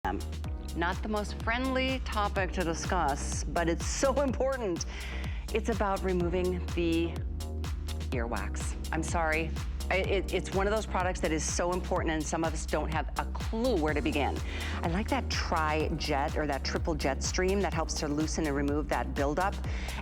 Not the most friendly topic to discuss, but it's so important. It's about removing the earwax. I'm sorry. It's one of those products that is so important, and some of us don't have a clue where to begin. I like that tri-jet or that triple jet stream that helps to loosen and remove that buildup.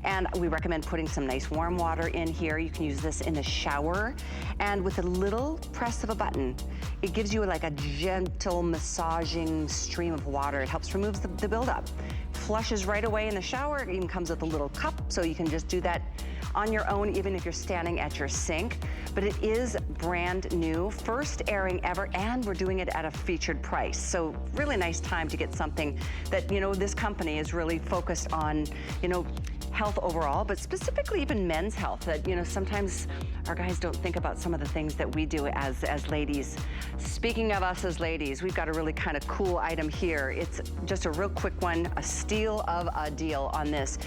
And we recommend putting some nice warm water in here. You can use this in the shower. And with a little press of a button, it gives you like a gentle massaging stream of water. It helps remove the buildup. Flushes right away in the shower. It even comes with a little cup, so you can just do that on your own, even if you're standing at your sink. But it is brand new, first airing ever, and we're doing it at a featured price. So really nice time to get something that, you know, this company is really focused on, you know, health overall, but specifically even men's health. That, you know, sometimes our guys don't think about some of the things that we do as ladies. Speaking of us as ladies, we've got a really kind of cool item here. It's just a real quick one, a steal of a deal on this.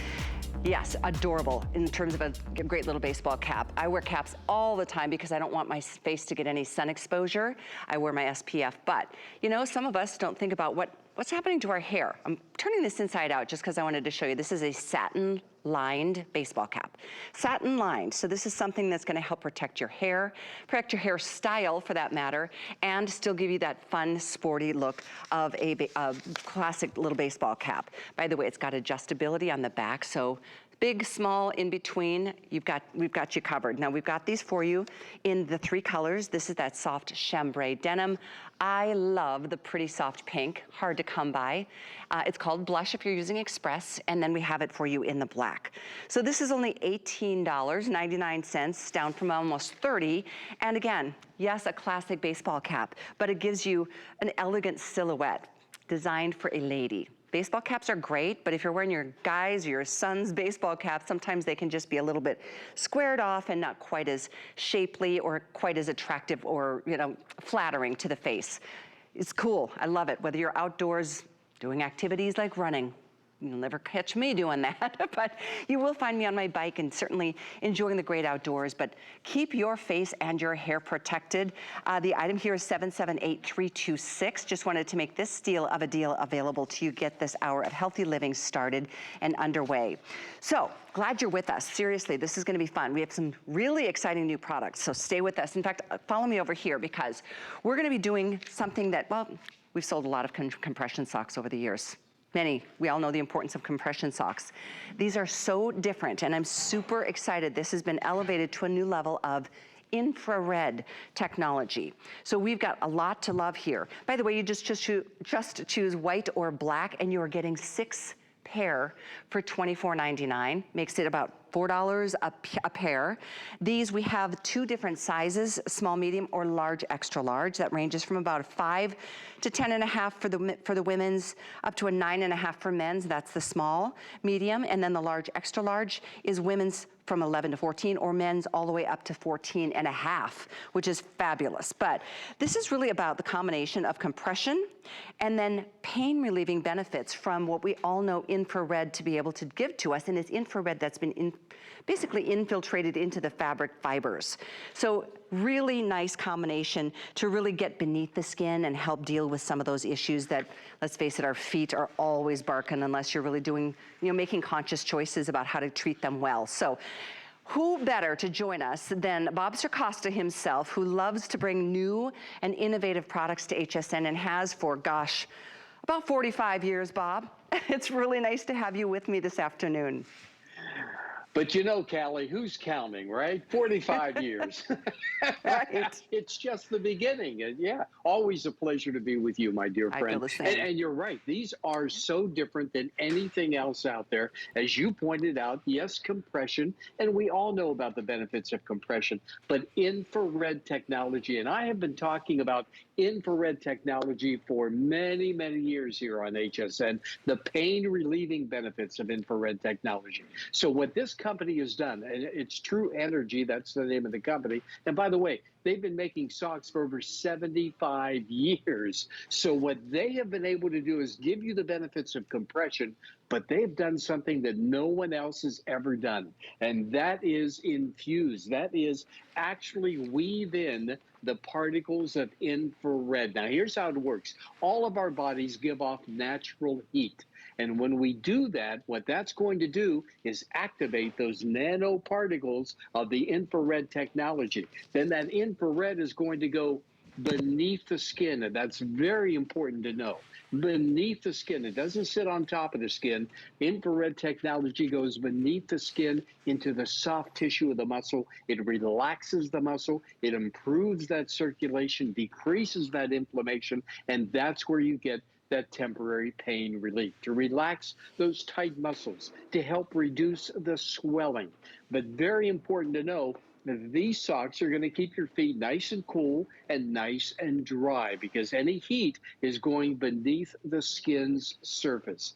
Yes, adorable in terms of a great little baseball cap. I wear caps all the time because I don't want my face to get any sun exposure. I wear my SPF, but you know, some of us don't think about what's happening to our hair. I'm turning this inside out just because I wanted to show you. This is a satin lined baseball cap. Satin lined, so this is something that's gonna help protect your hairstyle for that matter, and still give you that fun, sporty look of a classic little baseball cap. By the way, it's got adjustability on the back, so big, small, in between, we've got you covered. Now we've got these for you in the 3 colors. This is that soft chambray denim. I love the pretty soft pink, hard to come by. It's called Blush if you're using Express, and then we have it for you in the black. So this is only $18.99, down from almost $30. And again, yes, a classic baseball cap, but it gives you an elegant silhouette designed for a lady. Baseball caps are great, but if you're wearing your guys' or your son's baseball cap, sometimes they can just be a little bit squared off and not quite as shapely or quite as attractive or, you know, flattering to the face. It's cool, I love it, whether you're outdoors doing activities like running. You'll never catch me doing that, but you will find me on my bike and certainly enjoying the great outdoors, but keep your face and your hair protected. The item here is 778326. Just wanted to make this steal of a deal available to you. Get this hour of healthy living started and underway. So, glad you're with us. Seriously, this is gonna be fun. We have some really exciting new products, so stay with us. In fact, follow me over here because we're gonna be doing something that, well, we've sold a lot of compression socks over the years. Many, we all know the importance of compression socks. These are so different, and I'm super excited. This has been elevated to a new level of infrared technology. So we've got a lot to love here. By the way, you just choose white or black, and you are getting 6 pair for $24.99. Makes it about $4 a pair. These, we have 2 different sizes, small, medium, or large, extra large. That ranges from about a 5 to 10.5 for the women's, up to a 9.5 for men's. That's the small, medium, and then the large, extra large is women's from 11 to 14, or men's all the way up to 14.5, which is fabulous. But this is really about the combination of compression and then pain relieving benefits from what we all know infrared to be able to give to us, and it's infrared that's been basically infiltrated into the fabric fibers. So really nice combination to really get beneath the skin and help deal with some of those issues that, let's face it, our feet are always barking unless you're really doing, you know, making conscious choices about how to treat them well. So who better to join us than Bob Circosta himself, who loves to bring new and innovative products to HSN and has for, gosh, about 45 years, Bob. It's really nice to have you with me this afternoon. But you know, Callie, who's counting, right? 45 years. Right. It's just the beginning. And yeah, always a pleasure to be with you, my dear friend. I feel the same. And you're right. These are so different than anything else out there. As you pointed out, yes, compression. And we all know about the benefits of compression. But infrared technology, and I have been talking about infrared technology for many, many years here on HSN, the pain relieving benefits of infrared technology. So what this company has done, and it's True Energy, that's the name of the company. And by the way, they've been making socks for over 75 years. So what they have been able to do is give you the benefits of compression, but they've done something that no one else has ever done. And that is infuse. That is actually weave in the particles of infrared. Now, here's how it works. All of our bodies give off natural heat. And when we do that, what that's going to do is activate those nanoparticles of the infrared technology. Then that infrared is going to go beneath the skin, and that's very important to know. Beneath the skin, it doesn't sit on top of the skin. Infrared technology goes beneath the skin into the soft tissue of the muscle. It relaxes the muscle, it improves that circulation, decreases that inflammation, and that's where you get that temporary pain relief, to relax those tight muscles, to help reduce the swelling. But very important to know, these socks are going to keep your feet nice and cool and nice and dry, because any heat is going beneath the skin's surface.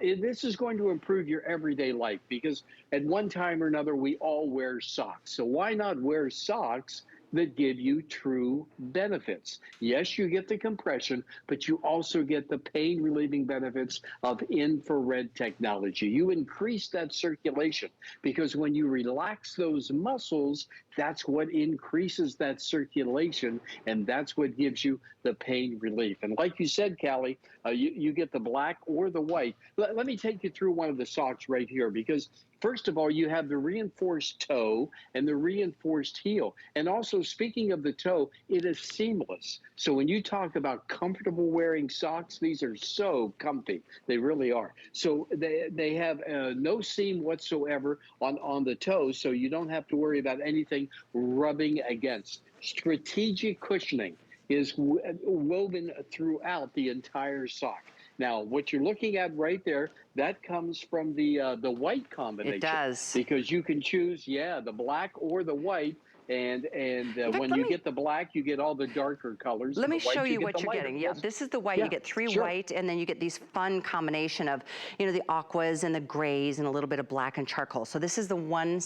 This is going to improve your everyday life, because at one time or another, we all wear socks. So why not wear socks that give you true benefits? Yes, you get the compression, but you also get the pain relieving benefits of infrared technology. You increase that circulation, because when you relax those muscles, that's what increases that circulation, and that's what gives you the pain relief. And like you said, Callie, you get the black or the white. Let me take you through one of the socks right here, because first of all, you have the reinforced toe and the reinforced heel. And also, speaking of the toe, it is seamless. So when you talk about comfortable wearing socks, these are so comfy. They really are. So they have no seam whatsoever on the toes, so you don't have to worry about anything rubbing against. Strategic cushioning is woven throughout the entire sock. Now, what you're looking at right there, that comes from the white combination. It does. Because you can choose, the black or the white. And fact, when you get the black, you get all the darker colors. Let and me the white, show you get what the you're lighter. getting. Yeah, Yes. this is the white. Yeah, You get three sure. white, and then you get these fun combination of, you know, the aquas and the grays and a little bit of black and charcoal. So this is the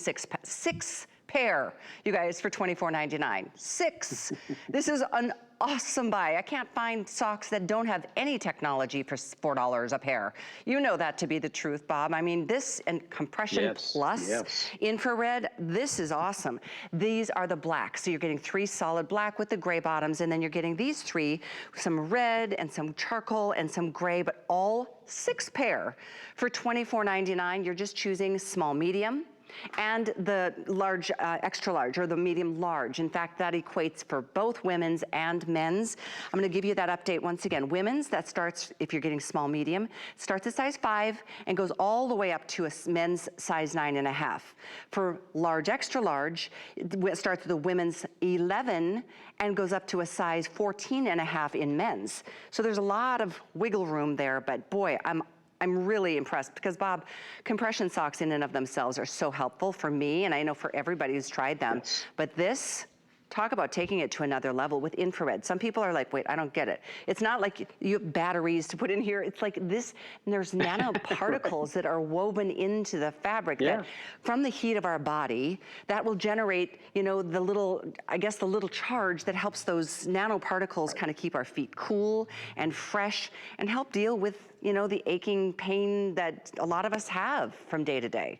six pair, you guys, for $24.99. Six. This is an awesome buy. I can't find socks that don't have any technology for $4 a pair. You know that to be the truth, Bob. I mean, this and compression plus infrared, this is awesome. These are the black. So you're getting 3 solid black with the gray bottoms, and then you're getting these 3, some red and some charcoal and some gray, but all 6 pair for $24.99. You're just choosing small, medium, and the large, extra large, or the medium large. In fact, that equates for both women's and men's. I'm gonna give you that update once again. Women's, that starts, if you're getting small, medium, starts at size 5 and goes all the way up to a men's size 9.5. For large, extra large, it starts with a women's 11 and goes up to a size 14.5 in men's. So there's a lot of wiggle room there, but boy, I'm really impressed, because Bob, compression socks in and of themselves are so helpful for me, and I know for everybody who's tried them. Yes. But this, talk about taking it to another level with infrared. Some people are like, wait, I don't get it. It's not like you have batteries to put in here. It's like this, and there's nanoparticles that are woven into the fabric that from the heat of our body, that will generate, you know, the little, I guess the little charge that helps those nanoparticles kind of keep our feet cool and fresh and help deal with, you know, the aching pain that a lot of us have from day to day.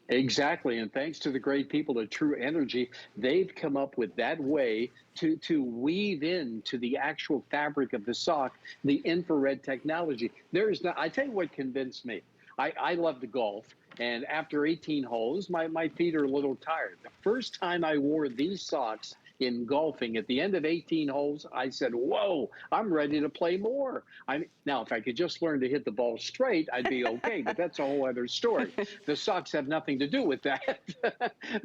Exactly, and thanks to the great people at True Energy, they've come up with that way to weave into the actual fabric of the sock the infrared technology. I tell you what convinced me. I love to golf, and after 18 holes, my feet are a little tired. The first time I wore these socks in golfing, at the end of 18 holes, I said, whoa, I'm ready to play more. Now, if I could just learn to hit the ball straight, I'd be okay, but that's a whole other story. The socks have nothing to do with that.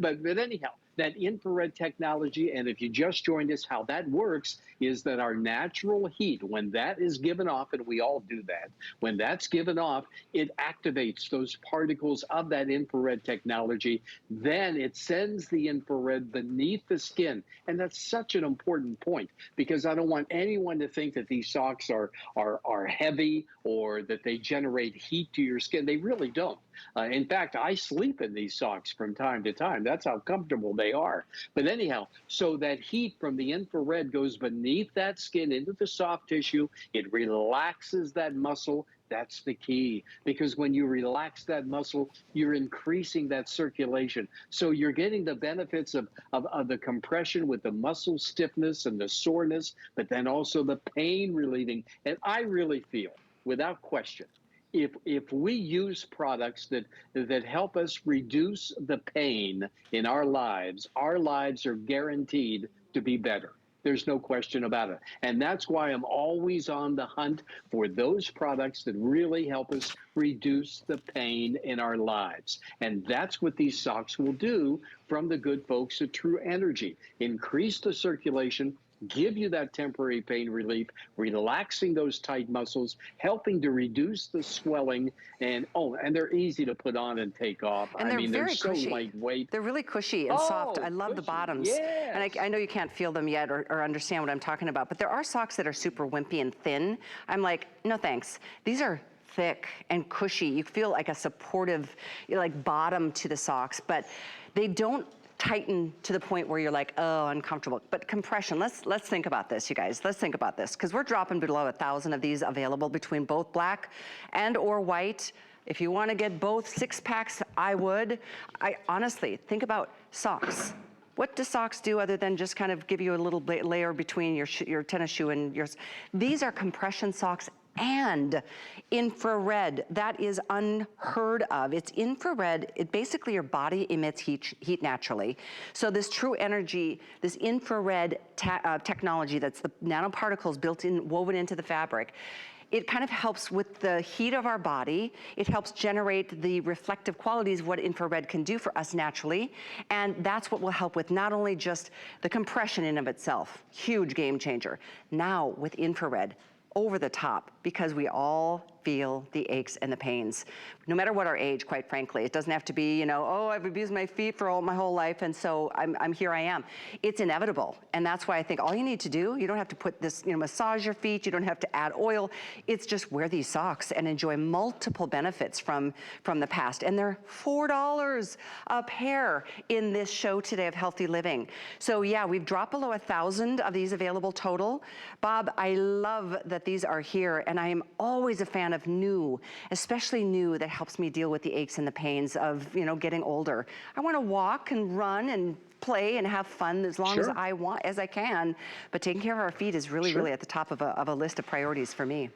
but anyhow, that infrared technology, and if you just joined us, how that works is that our natural heat, when that is given off, and we all do that, when that's given off, it activates those particles of that infrared technology. Then it sends the infrared beneath the skin. And that's such an important point, because I don't want anyone to think that these socks are heavy or that they generate heat to your skin. They really don't. In fact, I sleep in these socks from time to time. That's how comfortable they are. But anyhow, so that heat from the infrared goes beneath that skin into the soft tissue. It relaxes that muscle. That's the key, because when you relax that muscle, you're increasing that circulation. So you're getting the benefits of the compression with the muscle stiffness and the soreness, but then also the pain relieving. And I really feel, without question, if we use products that help us reduce the pain in our lives are guaranteed to be better. There's no question about it. And that's why I'm always on the hunt for those products that really help us reduce the pain in our lives. And that's what these socks will do from the good folks at True Energy. Increase the circulation, give you that temporary pain relief, relaxing those tight muscles, helping to reduce the swelling, and they're easy to put on and take off. And they're so cushy. Lightweight. They're really cushy and soft. I love the Cushy. bottoms. Yes. And I know you can't feel them yet or understand what I'm talking about, but there are socks that are super wimpy and thin. I'm like, no thanks. These are thick and cushy. You feel like a supportive, like bottom to the socks, but they don't tighten to the point where you're like, oh, uncomfortable. But compression, let's think about this, you guys. Let's think about this, because we're dropping below 1,000 of these available between both black and or white. If you want to get both 6-packs, I would. I honestly think about socks. What do socks do other than just kind of give you a little layer between your tennis shoe and yours? These are compression socks and infrared. That is unheard of. It's infrared. It basically, your body emits heat naturally. So this True Energy, this infrared technology, that's the nanoparticles woven into the fabric, it kind of helps with the heat of our body. It helps generate the reflective qualities of what infrared can do for us naturally. And that's what will help with not only just the compression in of itself, huge game changer. Now with infrared, over the top, because we all feel the aches and the pains, no matter what our age, quite frankly. It doesn't have to be, oh, I've abused my feet for my whole life, and so I'm here I am. It's inevitable, and that's why I think all you need to do, you don't have to put this, massage your feet, you don't have to add oil. It's just wear these socks and enjoy multiple benefits from the past. And they're $4 a pair in this show today of Healthy Living. So yeah, we've dropped below 1,000 of these available total. Bob, I love that these are here, and I am always a fan of new, especially new that helps me deal with the aches and the pains of, getting older. I want to walk and run and play and have fun as long as I can, but taking care of our feet is really, really at the top of a list of priorities for me.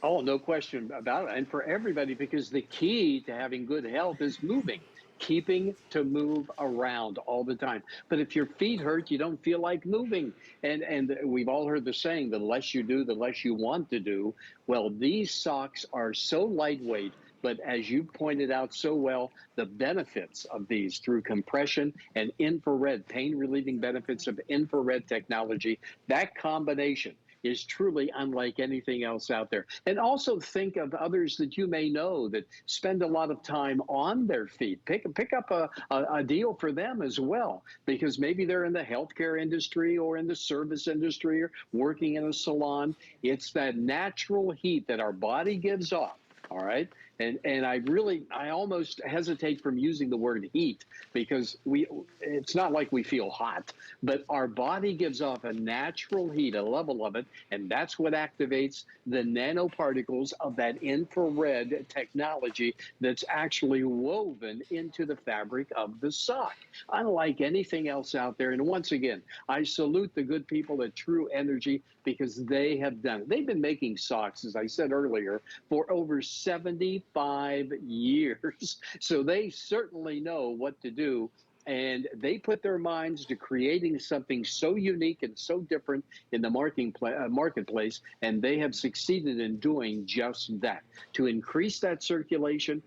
Oh, no question about it. And for everybody, because the key to having good health is moving. Keeping to move around all the time. But if your feet hurt, you don't feel like moving. And we've all heard the saying, the less you do, the less you want to do. Well, these socks are so lightweight, but as you pointed out so well, the benefits of these through compression and infrared, pain relieving benefits of infrared technology, that combination is truly unlike anything else out there. And also think of others that you may know that spend a lot of time on their feet. Pick up a deal for them as well, because maybe they're in the healthcare industry or in the service industry or working in a salon. It's that natural heat that our body gives off, all right? And I almost hesitate from using the word heat, because it's not like we feel hot, but our body gives off a natural heat, a level of it, and that's what activates the nanoparticles of that infrared technology that's actually woven into the fabric of the sock, unlike anything else out there. And once again, I salute the good people at True Energy, because they have done it. They've been making socks, as I said earlier, for over 75 years. So they certainly know what to do. And they put their minds to creating something so unique and so different in the marketplace, and they have succeeded in doing just that, to increase that circulation,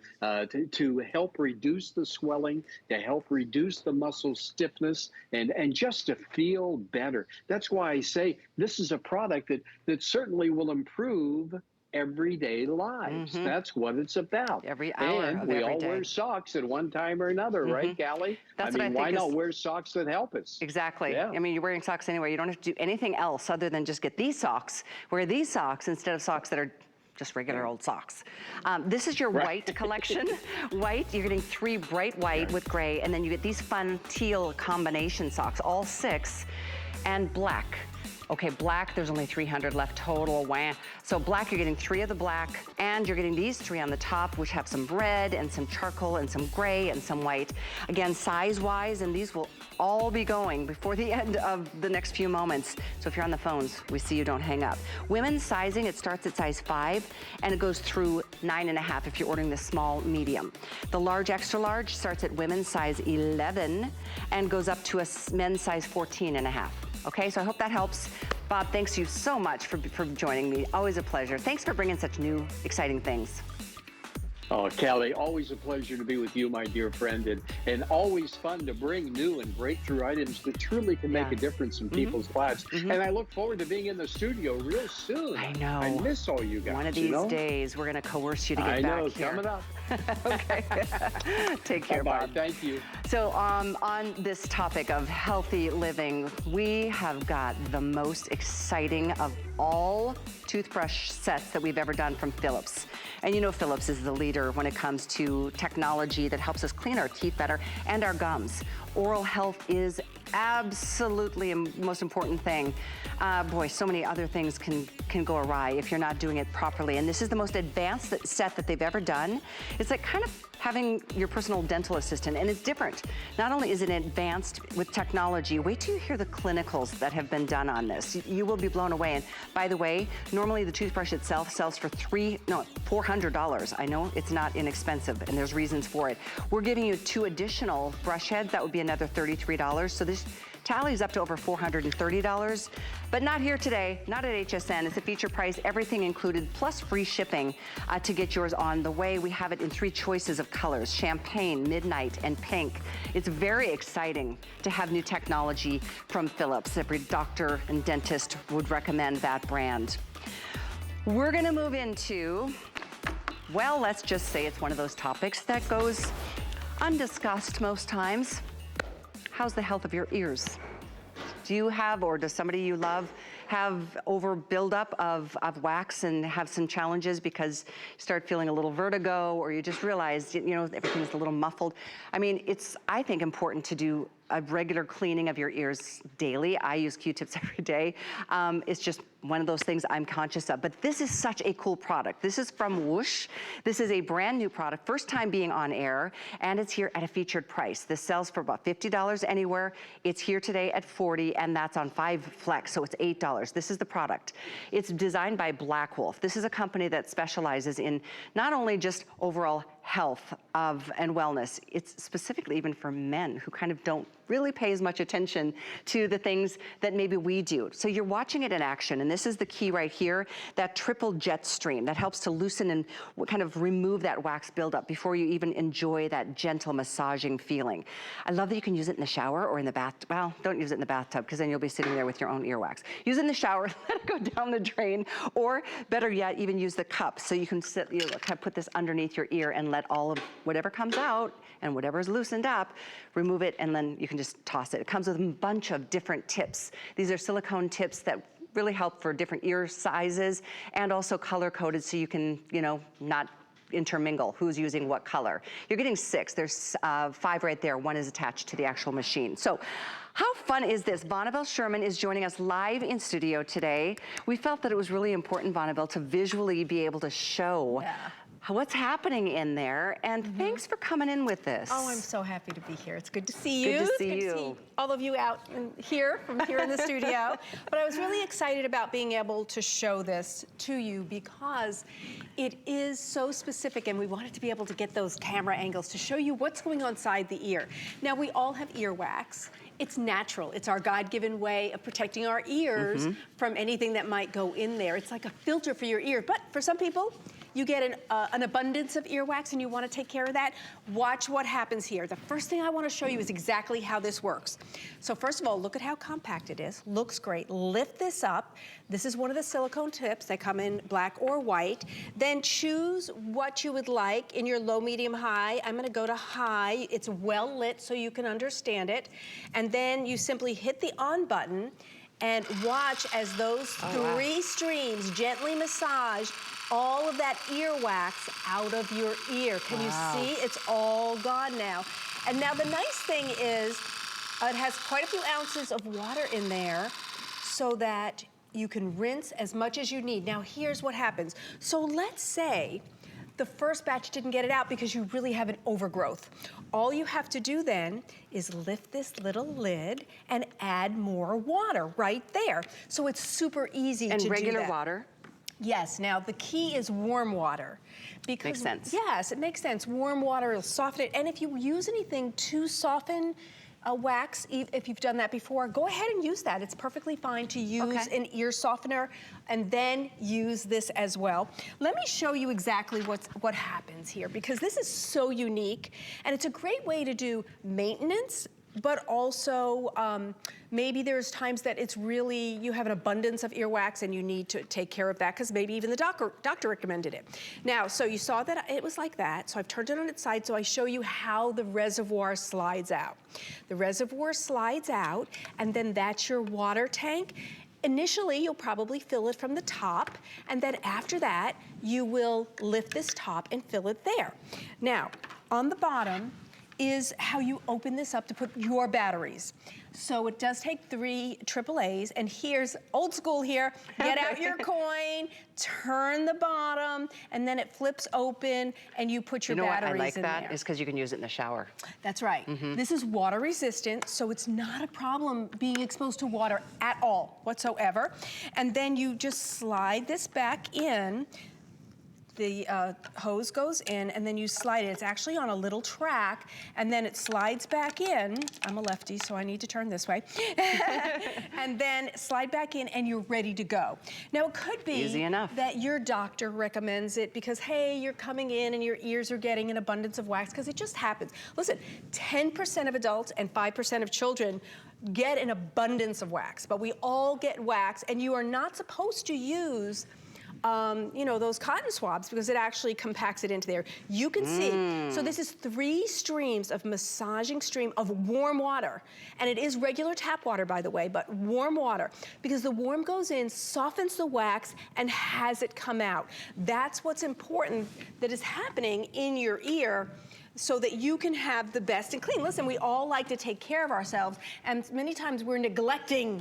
to help reduce the swelling, to help reduce the muscle stiffness, and just to feel better. That's why I say this is a product that certainly will improve everyday lives. That's what it's about. Every hour and of we every all day. Wear socks at one time or another, right, Callie? That's why not wear socks that help us? Exactly. Yeah. I mean, you're wearing socks anyway. You don't have to do anything else other than just get these socks. Wear these socks instead of socks that are just regular old socks. This is your white collection. White, you're getting 3 bright white with gray, and then you get these fun teal combination socks, all 6, and black. Okay, black, there's only 300 left total, wah. So black, you're getting 3 of the black, and you're getting these 3 on the top, which have some red and some charcoal and some gray and some white. Again, size-wise, and these will all be going before the end of the next few moments. So if you're on the phones, we see you, don't hang up. Women's sizing, it starts at size 5, and it goes through 9.5 if you're ordering the small, medium. The large, extra large starts at women's size 11 and goes up to a men's size 14.5. Okay, so I hope that helps. Bob, thanks you so much for joining me. Always a pleasure. Thanks for bringing such new, exciting things. Oh, Callie, always a pleasure to be with you, my dear friend, and always fun to bring new and breakthrough items that truly can make a difference in people's lives. And I look forward to being in the studio real soon. I know. I miss all you guys. One of these days, we're going to coerce you to get back here. Coming up. Okay. Take care, Bye-bye. Bob. Thank you. So on this topic of healthy living, we have got the most exciting of all toothbrush sets that we've ever done from Philips. And you know Philips is the leader when it comes to technology that helps us clean our teeth better and our gums. Oral health is absolutely the most important thing. Boy, so many other things can go awry if you're not doing it properly. And this is the most advanced set that they've ever done. It's like kind of having your personal dental assistant, and it's different. Not only is it advanced with technology, wait till you hear the clinicals that have been done on this. You will be blown away. And by the way, normally the toothbrush itself sells for $400. I know it's not inexpensive, and there's reasons for it. We're giving you 2 additional brush heads. That would be another $33. So this tallies up to over $430, but not here today, not at HSN. It's a feature price, everything included, plus free shipping to get yours on the way. We have it in 3 choices of colors, champagne, midnight, and pink. It's very exciting to have new technology from Philips. Every doctor and dentist would recommend that brand. We're gonna move into, well, let's just say it's one of those topics that goes undiscussed most times. How's the health of your ears? Do you have, or does somebody you love have over buildup of wax and have some challenges because you start feeling a little vertigo, or you just realize, you know, everything's a little muffled? I mean, it's, I think, important to do a regular cleaning of your ears daily. I use Q-tips every day. It's just one of those things I'm conscious of. But this is such a cool product. This is from Whoosh. This is a brand new product, first time being on air, and it's here at a featured price. This sells for about $50 anywhere. It's here today at $40, and that's on 5 Flex, so it's $8. This is the product. It's designed by Black Wolf. This is a company that specializes in not only just overall health and wellness, it's specifically even for men who kind of don't really pay as much attention to the things that maybe we do. So you're watching it in action, and this is the key right here, that triple jet stream that helps to loosen and kind of remove that wax buildup before you even enjoy that gentle massaging feeling. I love that you can use it in the shower or in the bath. Well, don't use it in the bathtub, because then you'll be sitting there with your own earwax. Use it in the shower, let it go down the drain, or better yet, even use the cup so you can sit, you know, kind of put this underneath your ear and let all of whatever comes out and whatever's loosened up, remove it, and then you can just toss it. It comes with a bunch of different tips. These are silicone tips that really help for different ear sizes, and also color-coded so you can, you know, not intermingle who's using what color. You're getting 6. There's 5 right there. 1 is attached to the actual machine. So how fun is this? Vonabelle Sherman is joining us live in studio today. We felt that it was really important, Vonabelle, to visually be able to show what's happening in there, and thanks for coming in with this. Oh, I'm so happy to be here. It's good to see you. Good to see it's good you. To see all of you out here, from here in the studio. But I was really excited about being able to show this to you because it is so specific, and we wanted to be able to get those camera angles to show you what's going on inside the ear. Now, we all have earwax. It's natural. It's our God-given way of protecting our ears from anything that might go in there. It's like a filter for your ear. But for some people, you get an abundance of earwax and you want to take care of that. Watch what happens here. The first thing I want to show you is exactly how this works. So first of all, look at how compact it is. Looks great. Lift this up. This is one of the silicone tips. They come in black or white. Then choose what you would like in your low, medium, high. I'm going to go to high. It's well lit so you can understand it. And then you simply hit the on button. and watch as those three streams gently massage all of that earwax out of your ear. Can you see? It's all gone now. And now the nice thing is it has quite a few ounces of water in there so that you can rinse as much as you need. Now here's what happens. So let's say the first batch didn't get it out because you really have an overgrowth. All you have to do then is lift this little lid and add more water right there. So it's super easy to do that. And regular water? Yes, now the key is warm water. Because, makes sense. Yes, it makes sense. Warm water will soften it. And if you use anything to soften a wax, if you've done that before, go ahead and use that. It's perfectly fine to use an ear softener and then use this as well. Let me show you exactly what happens here, because this is so unique and it's a great way to do maintenance, but also maybe there's times that it's really, you have an abundance of earwax and you need to take care of that because maybe even the doctor recommended it. Now, so you saw that it was like that, so I've turned it on its side so I show you how the reservoir slides out. The reservoir slides out and then that's your water tank. Initially, you'll probably fill it from the top, and then after that, you will lift this top and fill it there. Now, on the bottom is how you open this up to put your batteries. So it does take 3 AAAs, and here's old school here. Get out your coin, turn the bottom, and then it flips open, and you put your batteries in there. You know what I like that is because you can use it in the shower. That's right. This is water resistant, so it's not a problem being exposed to water at all whatsoever. And then you just slide this back in. The hose goes in and then you slide it. It's actually on a little track and then it slides back in. I'm a lefty, so I need to turn this way. And then slide back in and you're ready to go. Now it could be easy enough that your doctor recommends it because, hey, you're coming in and your ears are getting an abundance of wax, because it just happens. Listen, 10% of adults and 5% of children get an abundance of wax, but we all get wax, and you are not supposed to use you know, those cotton swabs because it actually compacts it into there. You can see, so this is 3 streams of massaging stream of warm water. And it is regular tap water, by the way, but warm water, because the warm goes in, softens the wax, and has it come out. That's what's important that is happening in your ear, so that you can have the best and clean. Listen, we all like to take care of ourselves, and many times we're neglecting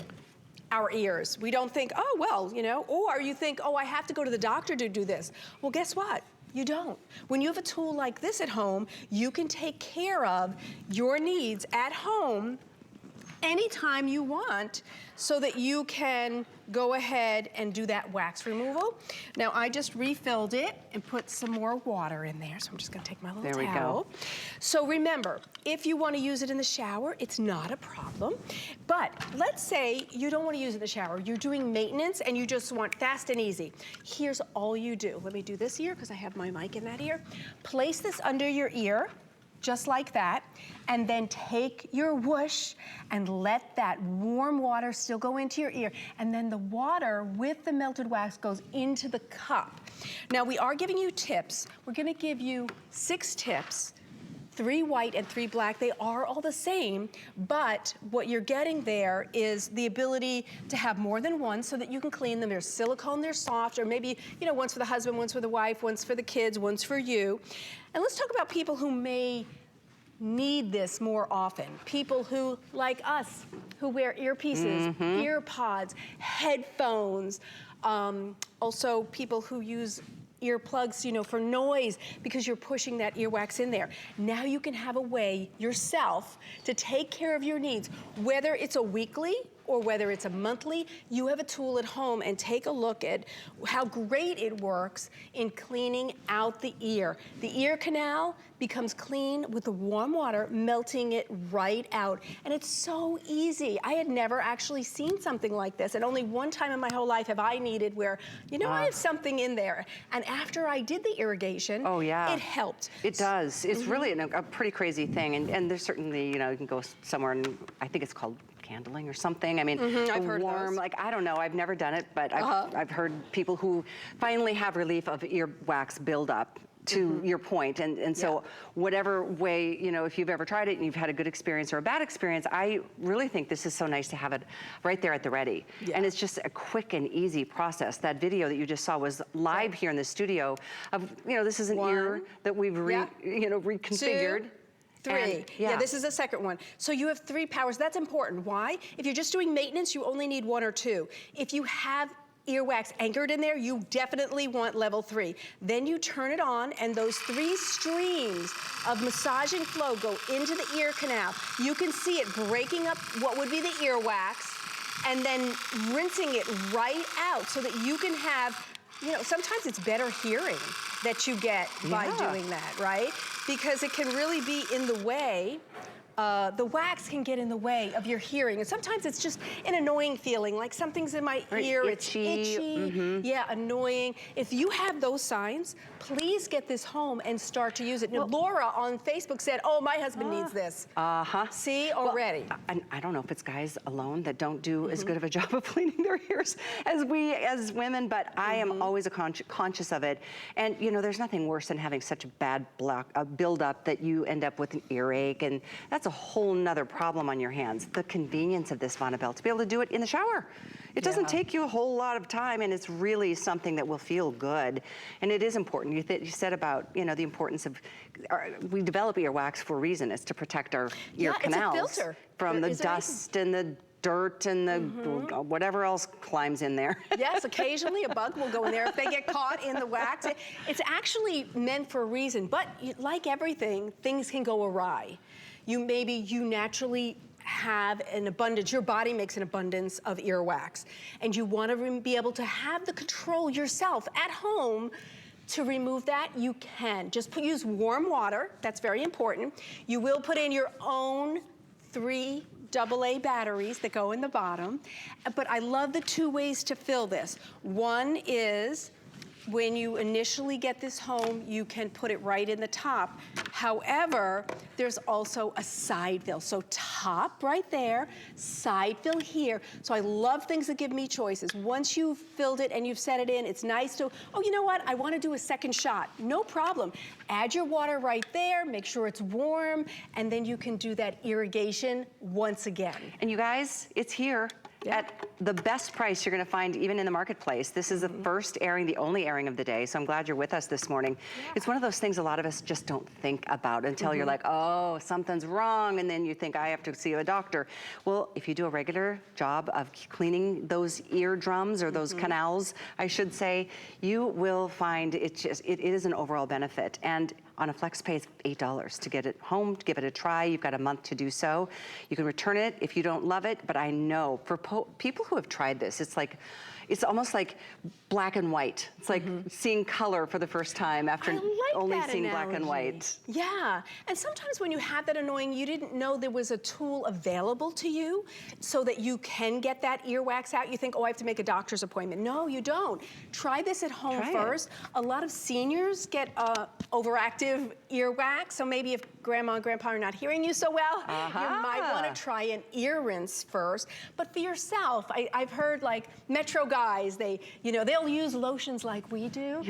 our ears. We don't think, oh, well, you know, or you think, oh, I have to go to the doctor to do this. Well, guess what? You don't. When you have a tool like this at home, you can take care of your needs at home anytime you want, so that you can go ahead and do that wax removal. Now, I just refilled it and put some more water in there, so I'm just gonna take my little towel. There we go. So remember, if you wanna use it in the shower, it's not a problem. But let's say you don't wanna use it in the shower. You're doing maintenance and you just want fast and easy. Here's all you do. Let me do this ear, because I have my mic in that ear. Place this under your ear, just like that, and then take your whoosh and let that warm water still go into your ear, and then the water with the melted wax goes into the cup. Now, we are giving you tips. We're gonna give you 6 tips, 3 white and 3 black. They are all the same, but what you're getting there is the ability to have more than one so that you can clean them. There's silicone, they're soft, or maybe, you know, one's for the husband, one's for the wife, one's for the kids, one's for you. And let's talk about people who may need this more often. People who, like us, who wear earpieces, ear pods, headphones, also people who use earplugs, you know, for noise, because you're pushing that earwax in there. Now you can have a way yourself to take care of your needs, whether it's a weekly or whether it's a monthly. You have a tool at home, and take a look at how great it works in cleaning out the ear. The ear canal becomes clean with the warm water, melting it right out. And it's so easy. I had never actually seen something like this. And only one time in my whole life have I needed where, you know, I have something in there. And after I did the irrigation, it helped. It does. It's really a pretty crazy thing. And there's certainly, you know, you can go somewhere and I think it's called candling or something. I mean, I've heard warm, those. like, I don't know, I've never done it, but I've heard people who finally have relief of earwax buildup to your point. And so whatever way, you know, if you've ever tried it and you've had a good experience or a bad experience, I really think this is so nice to have it right there at the ready. And it's just a quick and easy process. That video that you just saw was live here in the studio of, you know, this is an ear that we've reconfigured. 2, 3. And, yeah, this is the second one. So you have 3 powers. That's important. Why? If you're just doing maintenance, you only need 1 or 2. If you have earwax anchored in there, you definitely want level 3. Then you turn it on and those 3 streams of massaging flow go into the ear canal. You can see it breaking up what would be the earwax and then rinsing it right out so that you can have, you know, sometimes it's better hearing that you get by doing that, right? Because it can really be in the way. The wax can get in the way of your hearing. And sometimes it's just an annoying feeling, like something's in my ear, it's itchy. Yeah, annoying. If you have those signs, please get this home and start to use it. Now, Laura on Facebook said, oh, my husband needs this. See, already. Well, I don't know if it's guys alone that don't do as good of a job of cleaning their ears as we as women, but I am always conscious of it. And, you know, there's nothing worse than having such a bad buildup that you end up with an earache, and that's a whole nother problem on your hands. The convenience of this Vonabelle, to be able to do it in the shower. It doesn't take you a whole lot of time, and it's really something that will feel good. And it is important. You said about, you know, the importance of, we develop earwax for a reason. It's to protect our ear canals it's a filter. from the dust and the dirt and the whatever else climbs in there. Yes, occasionally a bug will go in there if they get caught in the wax. It's actually meant for a reason, but like everything, things can go awry. Maybe you naturally have an abundance, your body makes an abundance of earwax, and you want to be able to have the control yourself at home to remove that. You can. Just use warm water. That's very important. You will put in your own 3 AA batteries that go in the bottom, but I love the 2 ways to fill this. One is, when you initially get this home, you can put it right in the top. However, there's also a side fill. So top right there, side fill here. So I love things that give me choices. Once you've filled it and you've set it in, it's nice to, oh, you know what? I want to do a second shot. No problem. Add your water right there, make sure it's warm, and then you can do that irrigation once again. And you guys, it's here. At the best price you're gonna find even in the marketplace. This is the first airing, the only airing of the day, so I'm glad you're with us this morning. It's one of those things a lot of us just don't think about until you're like, oh, something's wrong, and then you think, I have to see a doctor. Well, if you do a regular job of cleaning those eardrums or those canals, I should say, you will find it is an overall benefit. And on a flex pay, it's $8 to get it home, to give it a try. You've got a month to do so. You can return it if you don't love it, but I know for people who have tried this, it's almost like black and white. It's like seeing color for the first time after only seeing black and white. Yeah, and sometimes when you have that annoying, you didn't know there was a tool available to you so that you can get that earwax out. You think, oh, I have to make a doctor's appointment. No, you don't. Try this at home first. A lot of seniors get overactive earwax, so maybe if grandma and grandpa are not hearing you so well, you might want to try an ear rinse first. But for yourself, I've heard like Metro guys, they'll use lotions like we do.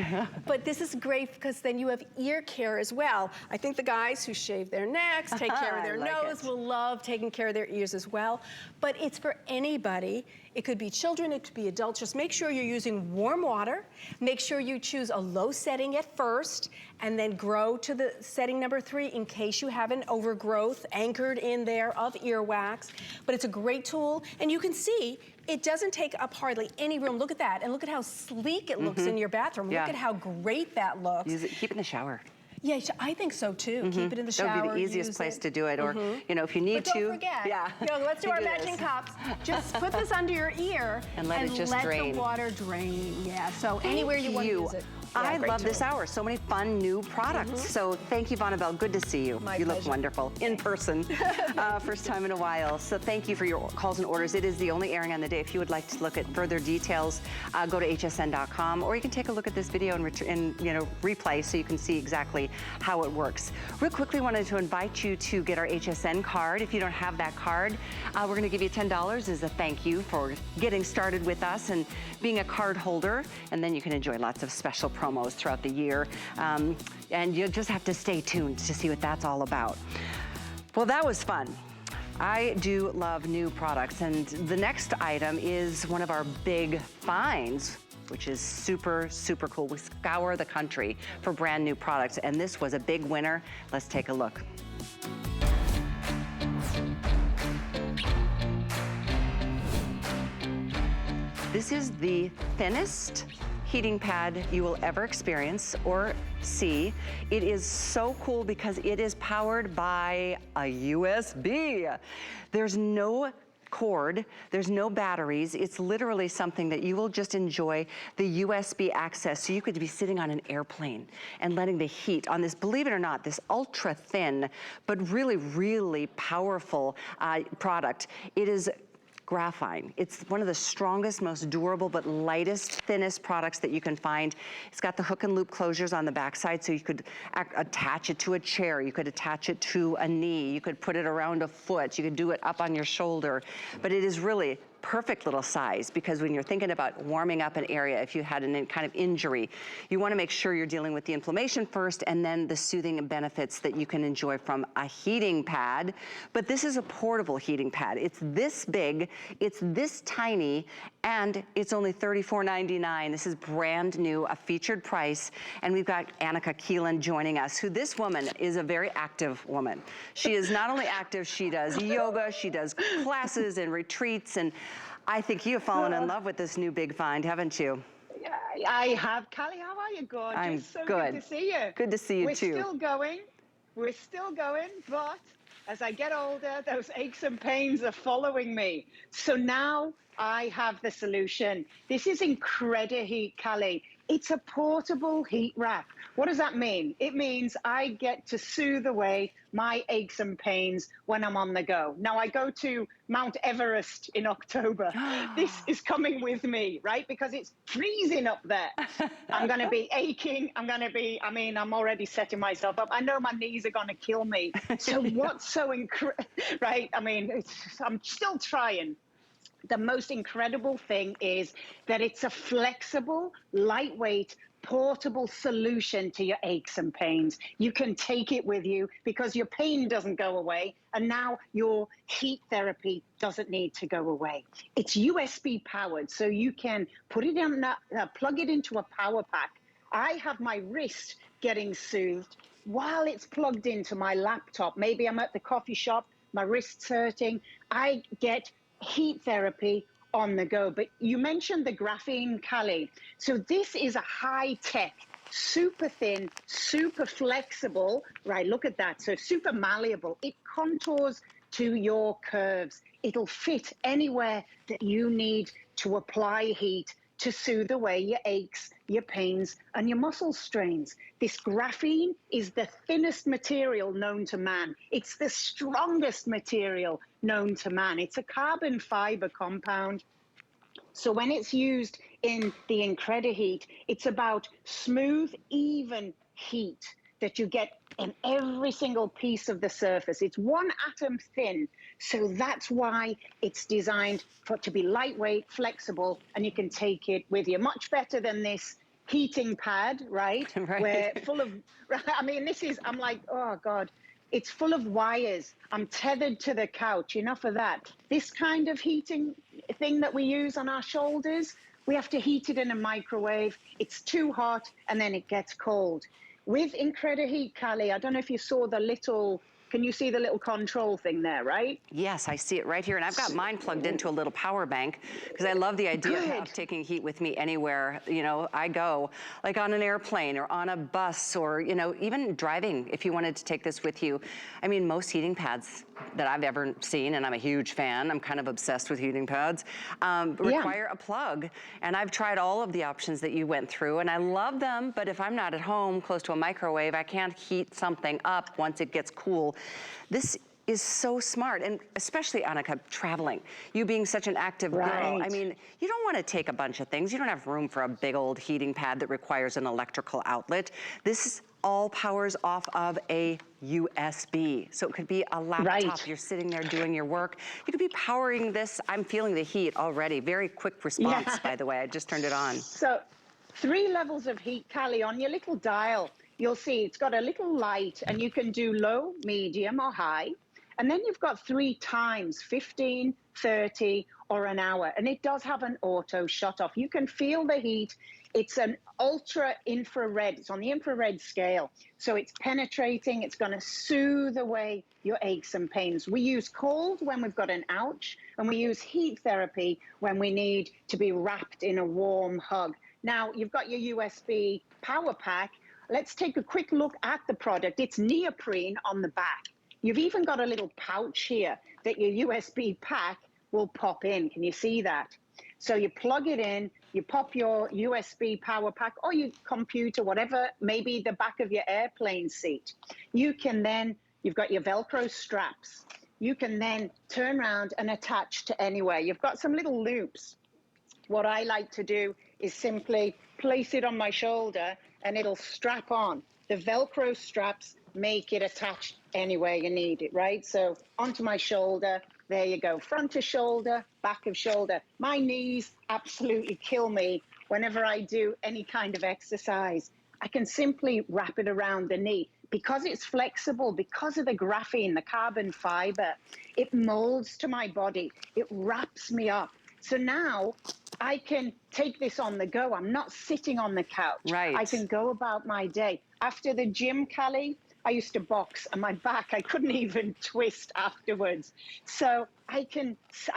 But this is great because then you have ear care as well. I think the guys who shave their necks, take care of their nose, will love taking care of their ears as well. But it's for anybody. It could be children, it could be adults. Just make sure you're using warm water. Make sure you choose a low setting at first and then grow to the setting number 3 in case you have an overgrowth anchored in there of earwax. But it's a great tool, and you can see it doesn't take up hardly any room. Look at that, and look at how sleek it looks in your bathroom. Look at how great that looks. Use it, keep it in the shower. Yeah, I think so too. Keep it in the shower. That would be the easiest place to do it, or you know, if you need to. Don't forget. No, let's do our matching cups. Just put this under your ear and let it just drain. The water drain. Yeah. So anywhere you want to use it. Yeah, I love this hour. So many fun new products. So thank you, Vonabelle. Good to see you. You look wonderful in person. First time in a while. So thank you for your calls and orders. It is the only airing on the day. If you would like to look at further details, go to hsn.com, or you can take a look at this video and replay so you can see exactly how it works. Real quickly, wanted to invite you to get our HSN card. If you don't have that card, we're going to give you $10 as a thank you for getting started with us and being a card holder, and then you can enjoy lots of special promos throughout the year. And you'll just have to stay tuned to see what that's all about. Well, that was fun. I do love new products, and the next item is one of our big finds, which is super, super cool. We scour the country for brand new products, and this was a big winner. Let's take a look. This is the thinnest heating pad you will ever experience or see. It is so cool because it is powered by a USB. There's no cord, there's no batteries. It's literally something that you will just enjoy the USB access. So you could be sitting on an airplane and letting the heat on this, believe it or not, this ultra thin, but really, really powerful product. It is graphene. It's one of the strongest, most durable, but lightest, thinnest products that you can find. It's got the hook and loop closures on the backside, so you could attach it to a chair, you could attach it to a knee, you could put it around a foot, you could do it up on your shoulder. But it is really perfect little size, because when you're thinking about warming up an area, if you had an kind of injury, you want to make sure you're dealing with the inflammation first and then the soothing benefits that you can enjoy from a heating pad. But this is a portable heating pad. It's this big, it's this tiny, and it's only $34.99. This is brand new, a featured price. And we've got Annika Keelan joining us, who this woman is a very active woman. She is not only active, she does yoga, she does classes and retreats, and I think you've fallen in love with this new big find, haven't you? I have. Callie, how are you? Gorgeous. I'm so good. Good to see you. Good to see you too. We're still going, but as I get older, those aches and pains are following me. So now I have the solution. This is IncrediHeat, Callie. It's a portable heat wrap. What does that mean? It means I get to soothe away my aches and pains when I'm on the go. Now, I go to Mount Everest in October. This is coming with me, right? Because it's freezing up there. I'm going to be aching. I'm already setting myself up. I know my knees are going to kill me. So what's so incredible, right? I'm still trying. The most incredible thing is that it's a flexible, lightweight, portable solution to your aches and pains. You can take it with you because your pain doesn't go away, and now your heat therapy doesn't need to go away. It's USB powered, so you can put it in, plug it into a power pack. I have my wrist getting soothed while it's plugged into my laptop. Maybe I'm at the coffee shop, my wrist's hurting. I get heat therapy on the go. But you mentioned the graphene, Callie. So this is a high-tech, super thin, super flexible, right? Look at that. So super malleable. It contours to your curves. It'll fit anywhere that you need to apply heat to soothe away your aches, your pains, and your muscle strains. This graphene is the thinnest material known to man. It's the strongest material known to man. It's a carbon fiber compound. So when it's used in the IncrediHeat, it's about smooth, even heat that you get in every single piece of the surface. It's one atom thin, so that's why it's designed to be lightweight, flexible, and you can take it with you. Much better than this heating pad, right? Right. Where full of, I'm like, oh God, it's full of wires. I'm tethered to the couch, enough of that. This kind of heating thing that we use on our shoulders, we have to heat it in a microwave. It's too hot, and then it gets cold. With IncrediHeat, Callie, I don't know if you saw the little, can you see the little control thing there, right? Yes, I see it right here. And I've got mine plugged into a little power bank because I love the idea of taking heat with me anywhere, I go, like on an airplane or on a bus or, even driving if you wanted to take this with you. I mean, most heating pads that I've ever seen, and I'm a huge fan, I'm kind of obsessed with heating pads, require a plug. And I've tried all of the options that you went through, and I love them, but if I'm not at home close to a microwave, I can't heat something up once it gets cool. This is so smart, and especially, Annika, traveling. You being such an active girl, I mean, you don't want to take a bunch of things. You don't have room for a big old heating pad that requires an electrical outlet. This all powers off of a USB. So it could be a laptop, you're sitting there doing your work. You could be powering this. I'm feeling the heat already. Very quick response, by the way. I just turned it on. 3 levels of heat, Callie. On your little dial, you'll see it's got a little light, and you can do low, medium, or high. And then you've got 3 times, 15, 30, or an hour. And it does have an auto shut off. You can feel the heat. It's an ultra infrared. It's on the infrared scale. So it's penetrating. It's going to soothe away your aches and pains. We use cold when we've got an ouch, and we use heat therapy when we need to be wrapped in a warm hug. Now, you've got your USB power pack. Let's take a quick look at the product. It's neoprene on the back. You've even got a little pouch here that your USB pack will pop in. Can you see that? So you plug it in, you pop your USB power pack or your computer, whatever, maybe the back of your airplane seat. You can then, you've got your Velcro straps. You can then turn around and attach to anywhere. You've got some little loops. What I like to do is simply place it on my shoulder and it'll strap on. The Velcro straps make it attached anywhere you need it, right? So onto my shoulder, there you go. Front of shoulder, back of shoulder. My knees absolutely kill me whenever I do any kind of exercise. I can simply wrap it around the knee. Because it's flexible, because of the graphene, the carbon fiber, it molds to my body. It wraps me up. So now I can take this on the go. I'm not sitting on the couch. Right. I can go about my day. After the gym, Callie, I used to box, and my back, I couldn't even twist afterwards. So I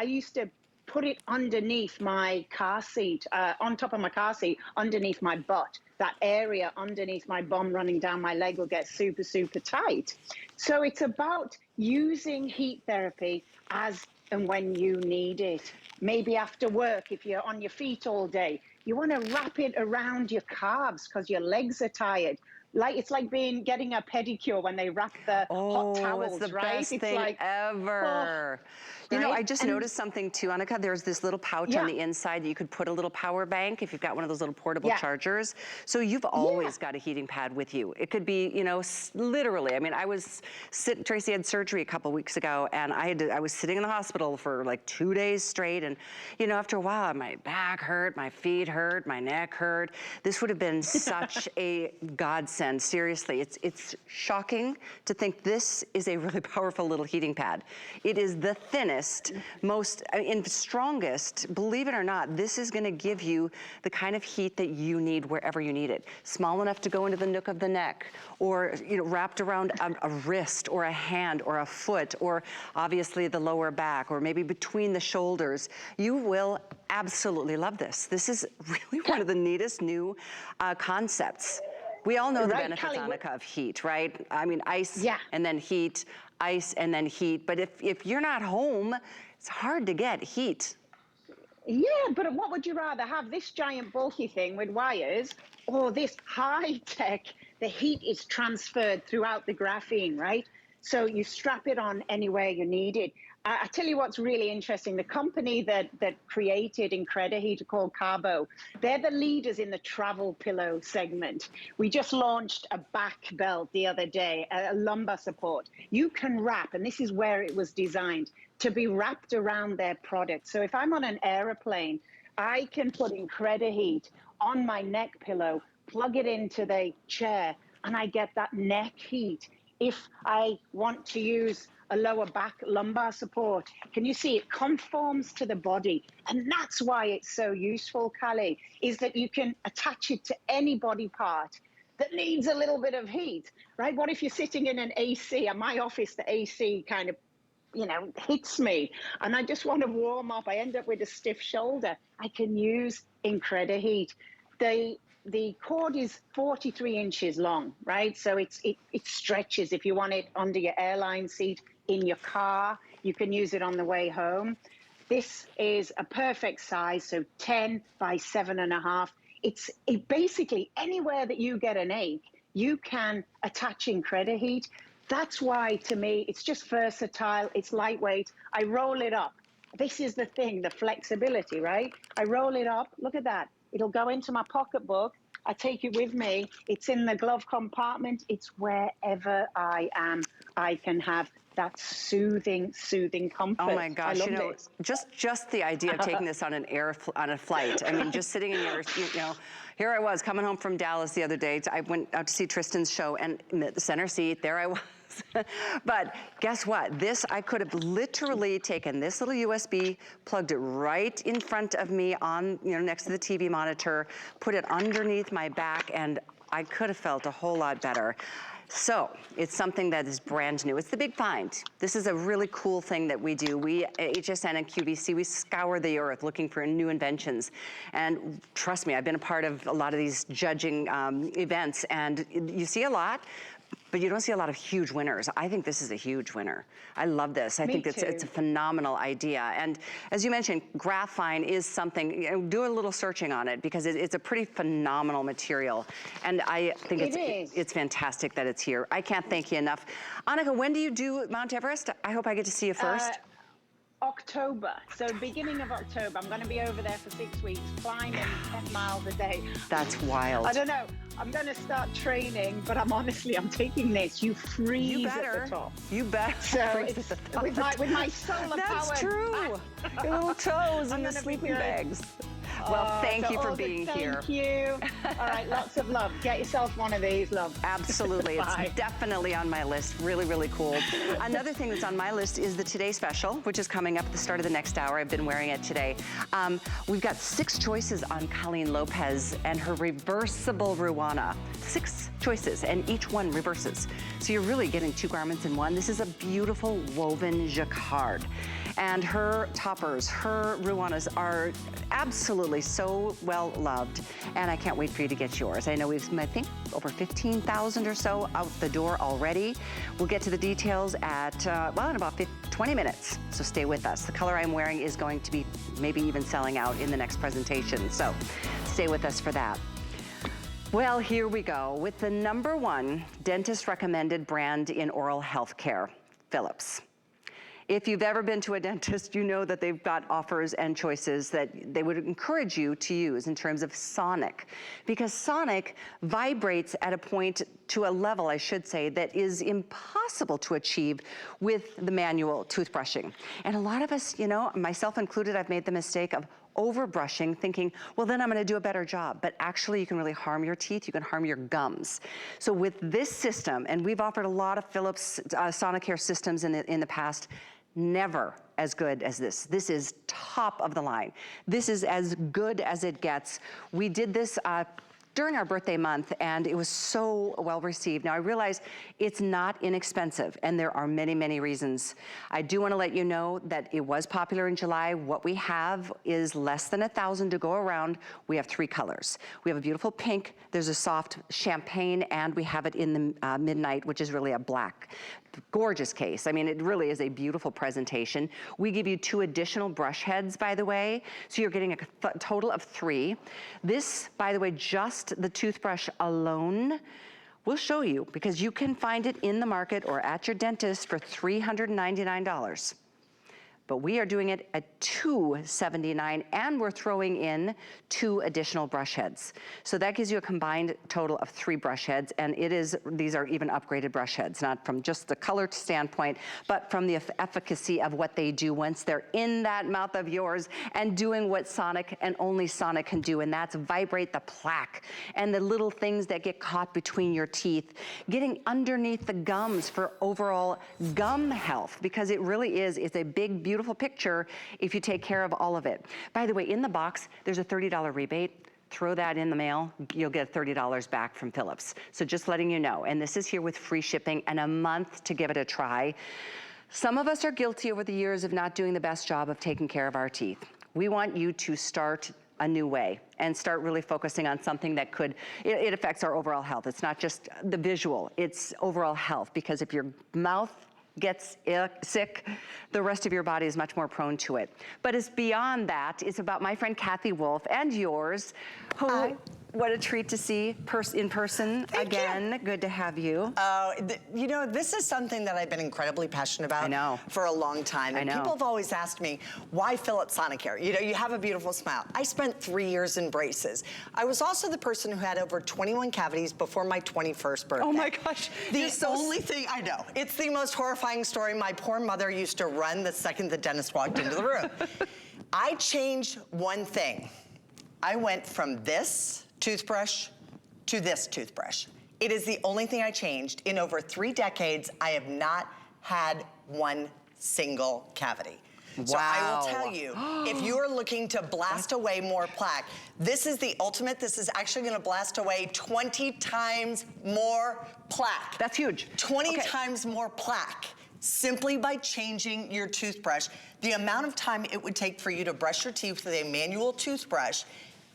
used to put it underneath my car seat, on top of my car seat, underneath my butt. That area underneath my bum running down my leg will get super, super tight. So it's about using heat therapy as and when you need it. Maybe after work, if you're on your feet all day, you want to wrap it around your calves because your legs are tired. Like it's like getting a pedicure when they wrap the hot towels, it's the right? best It's thing like, ever. oh, You know, right? I just noticed something too, Annika. There's this little pouch on the inside that you could put a little power bank if you've got one of those little portable chargers. So you've always got a heating pad with you. It could be, you know, literally. I mean, Tracy had surgery a couple weeks ago, and I was sitting in the hospital for like 2 days straight, and you know, after a while, my back hurt, my feet hurt, my neck hurt. This would have been such a godsend. Seriously, it's shocking to think this is a really powerful little heating pad. It is the thinnest, strongest, believe it or not, this is gonna give you the kind of heat that you need wherever you need it. Small enough to go into the nook of the neck, or you know, wrapped around a wrist or a hand or a foot, or obviously the lower back, or maybe between the shoulders. You will absolutely love this. This is really one of the neatest new concepts. We all know the benefits, Annika, of heat, right? I mean, ice and then heat, ice and then heat. But if you're not home, it's hard to get heat. Yeah, but what would you rather have? This giant bulky thing with wires, or this high tech, the heat is transferred throughout the graphene, right? So you strap it on anywhere you need it. I tell you what's really interesting. The company that created IncrediHeat called Carbo, they're the leaders in the travel pillow segment. We just launched a back belt the other day, a lumbar support. You can wrap, and this is where it was designed, to be wrapped around their product. So if I'm on an airplane, I can put IncrediHeat on my neck pillow, plug it into the chair, and I get that neck heat. If I want to use a lower back lumbar support, can you see it conforms to the body? And that's why it's so useful, Callie, is that you can attach it to any body part that needs a little bit of heat, right? What if you're sitting in an AC? At my office, the AC kind of, you know, hits me and I just want to warm up. I end up with a stiff shoulder. I can use IncrediHeat. The cord is 43 inches long, right? So it stretches. If you want it under your airline seat, in your car, you can use it on the way home. This is a perfect size, so 10 by 7.5. It basically, anywhere that you get an ache, you can attach IncrediHeat. That's why, to me, it's just versatile, it's lightweight. I roll it up. This is the thing, the flexibility, right? I roll it up, look at that. It'll go into my pocketbook. I take it with me. It's in the glove compartment. It's wherever I am. I can have that soothing comfort. Oh my gosh, I love this. just the idea of taking this on on a flight. I mean, just sitting in here I was coming home from Dallas the other day. I went out to see Tristan's show, and in the center seat, there I was. But guess what? This, I could have literally taken this little USB, plugged it right in front of me on, next to the TV monitor, put it underneath my back, and I could have felt a whole lot better. So it's something that is brand new. It's the big find. This is a really cool thing that we do. We, HSN and QVC, we scour the earth looking for new inventions. And trust me, I've been a part of a lot of these judging events, and you see a lot, but you don't see a lot of huge winners. I think this is a huge winner. I love this. I think it's a phenomenal idea. And as you mentioned, graphene is something, do a little searching on it, because it's a pretty phenomenal material. And I think it's fantastic that it's here. I can't thank you enough. Annika, when do you do Mount Everest? I hope I get to see you first. October, so beginning of October. I'm going to be over there for 6 weeks, climbing 10 miles a day. That's wild. I don't know. I'm going to start training, but I'm taking this. You freeze at the top. You better. So with my solar power. That's true. Your little toes in the sleeping bags. Well, thank you for being here. Thank you. All right, lots of love. Get yourself one of these, love. Absolutely. It's definitely on my list. Really, really cool. Another thing that's on my list is the Today Special, which is coming up at the start of the next hour. I've been wearing it today. We've got 6 choices on Colleen Lopez and her reversible Ruana. 6 choices, and each one reverses. So you're really getting 2 garments in one. This is a beautiful woven jacquard. And her toppers, her Ruanas are absolutely so well loved. And I can't wait for you to get yours. I know we've, I think, over 15,000 or so out the door already. We'll get to the details at, in about 20 minutes. So stay with us. The color I'm wearing is going to be maybe even selling out in the next presentation. So stay with us for that. Well, here we go with the #1 dentist recommended brand in oral health care, Philips. If you've ever been to a dentist, you know that they've got offers and choices that they would encourage you to use in terms of sonic, because sonic vibrates at a point, to a level, I should say, that is impossible to achieve with the manual toothbrushing. And a lot of us, myself included, I've made the mistake of overbrushing, thinking, well, then I'm gonna do a better job. But actually, you can really harm your teeth, you can harm your gums. So with this system, and we've offered a lot of Philips Sonicare systems in the past, never as good as this. This is top of the line. This is as good as it gets. We did this during our birthday month, and it was so well received. Now I realize it's not inexpensive, and there are many, many reasons. I do want to let you know that it was popular in July. What we have is less than 1,000 to go around. We have 3 colors. We have a beautiful pink, there's a soft champagne, and we have it in the midnight, which is really a black. Gorgeous case. I mean, it really is a beautiful presentation. We give you 2 additional brush heads, by the way, so you're getting a total of 3. This, by the way, just the toothbrush alone, we'll show you, because you can find it in the market or at your dentist for $399. But we are doing it at $279, and we're throwing in 2 additional brush heads. So that gives you a combined total of 3 brush heads, and these are even upgraded brush heads, not from just the color standpoint, but from the efficacy of what they do once they're in that mouth of yours and doing what Sonic and only Sonic can do, and that's vibrate the plaque and the little things that get caught between your teeth, getting underneath the gums for overall gum health, because it really is, it's a big, beautiful picture if you take care of all of it. By the way, in the box, there's a $30 rebate. Throw that in the mail, you'll get $30 back from Philips. So just letting you know, and this is here with free shipping and a month to give it a try. Some of us are guilty over the years of not doing the best job of taking care of our teeth. We want you to start a new way and start really focusing on something that it affects our overall health. It's not just the visual, it's overall health, because if your mouth gets sick, the rest of your body is much more prone to it. But it's beyond that. It's about my friend Kathy Wolf and yours, who What a treat to see in person again. Good to have you. You know, this is something that I've been incredibly passionate about I know. for a long time. And people have always asked me, why Philip Sonicare? You know, you have a beautiful smile. I spent 3 years in braces. I was also the person who had over 21 cavities before my 21st birthday. Oh my gosh. The only thing, I know, it's the most horrifying story. My poor mother used to run the second the dentist walked into the room. I changed one thing. I went from this toothbrush to this toothbrush. It is the only thing I changed. In over 3 decades, I have not had one single cavity. Wow. So I will tell you, if you are looking to blast away more plaque, this is the ultimate. This is actually gonna blast away 20 times more plaque. That's huge. 20 times more plaque. Simply by changing your toothbrush. The amount of time it would take for you to brush your teeth with a manual toothbrush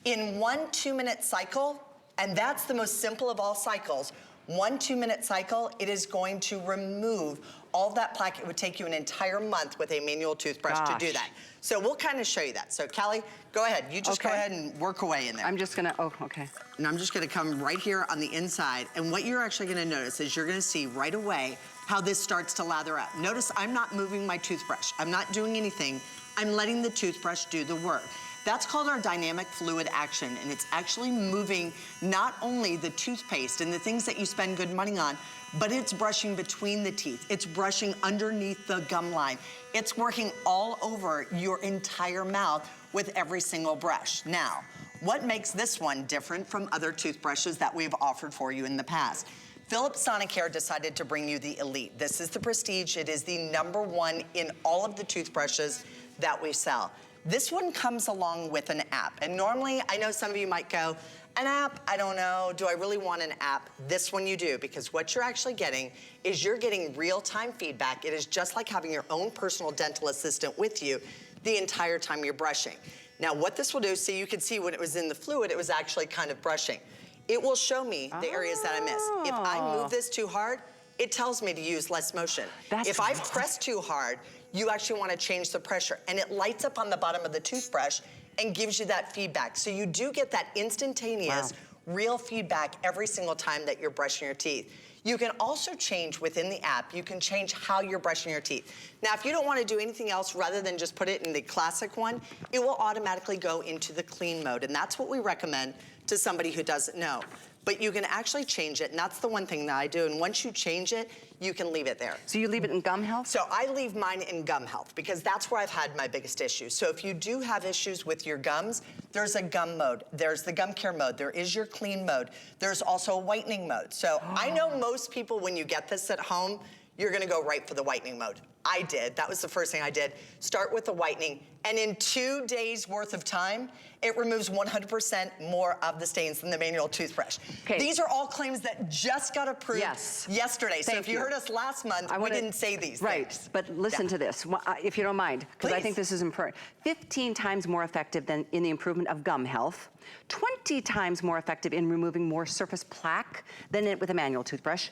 in 1 2-minute cycle, and that's the most simple of all cycles, 1 2-minute cycle, it is going to remove all that plaque. It would take you an entire month with a manual toothbrush to do that. So we'll kind of show you that. So Callie, go ahead. You just go ahead and work away in there. I'm just gonna, And I'm just gonna come right here on the inside, and what you're actually gonna notice is you're gonna see right away how this starts to lather up. Notice I'm not moving my toothbrush. I'm not doing anything. I'm letting the toothbrush do the work. That's called our dynamic fluid action, and it's actually moving not only the toothpaste and the things that you spend good money on, but it's brushing between the teeth. It's brushing underneath the gum line. It's working all over your entire mouth with every single brush. Now, what makes this one different from other toothbrushes that we've offered for you in the past? Philip Sonicare decided to bring you the Elite. This is the Prestige. It is the #1 in all of the toothbrushes that we sell. This one comes along with an app. And normally, I know some of you might go, an app, I don't know, do I really want an app? This one you do, because what you're actually getting is you're getting real-time feedback. It is just like having your own personal dental assistant with you the entire time you're brushing. Now, what this will do, so you can see when it was in the fluid, it was actually kind of brushing. It will show me the areas that I miss. If I move this too hard, it tells me to use less motion. If I press too hard, you actually want to change the pressure, and it lights up on the bottom of the toothbrush and gives you that feedback. So you do get that instantaneous, real feedback every single time that you're brushing your teeth. You can also change within the app, you can change how you're brushing your teeth. Now, if you don't want to do anything else rather than just put it in the classic one, it will automatically go into the clean mode, and that's what we recommend to somebody who doesn't know. But you can actually change it, and that's the one thing that I do, and once you change it, you can leave it there. So you leave it in gum health? So I leave mine in gum health because that's where I've had my biggest issues. So if you do have issues with your gums, there's a gum mode. There's the gum care mode. There is your clean mode. There's also a whitening mode. So I know most people, when you get this at home, you're gonna go right for the whitening mode. I did, that was the first thing I did. Start with the whitening, and in 2 days worth of time, it removes 100% more of the stains than the manual toothbrush. These are all claims that just got approved yesterday. So if you heard us last month, we didn't say these things. But listen to this, if you don't mind, because I think this is important. 15 times more effective than in the improvement of gum health, 20 times more effective in removing more surface plaque than with a manual toothbrush,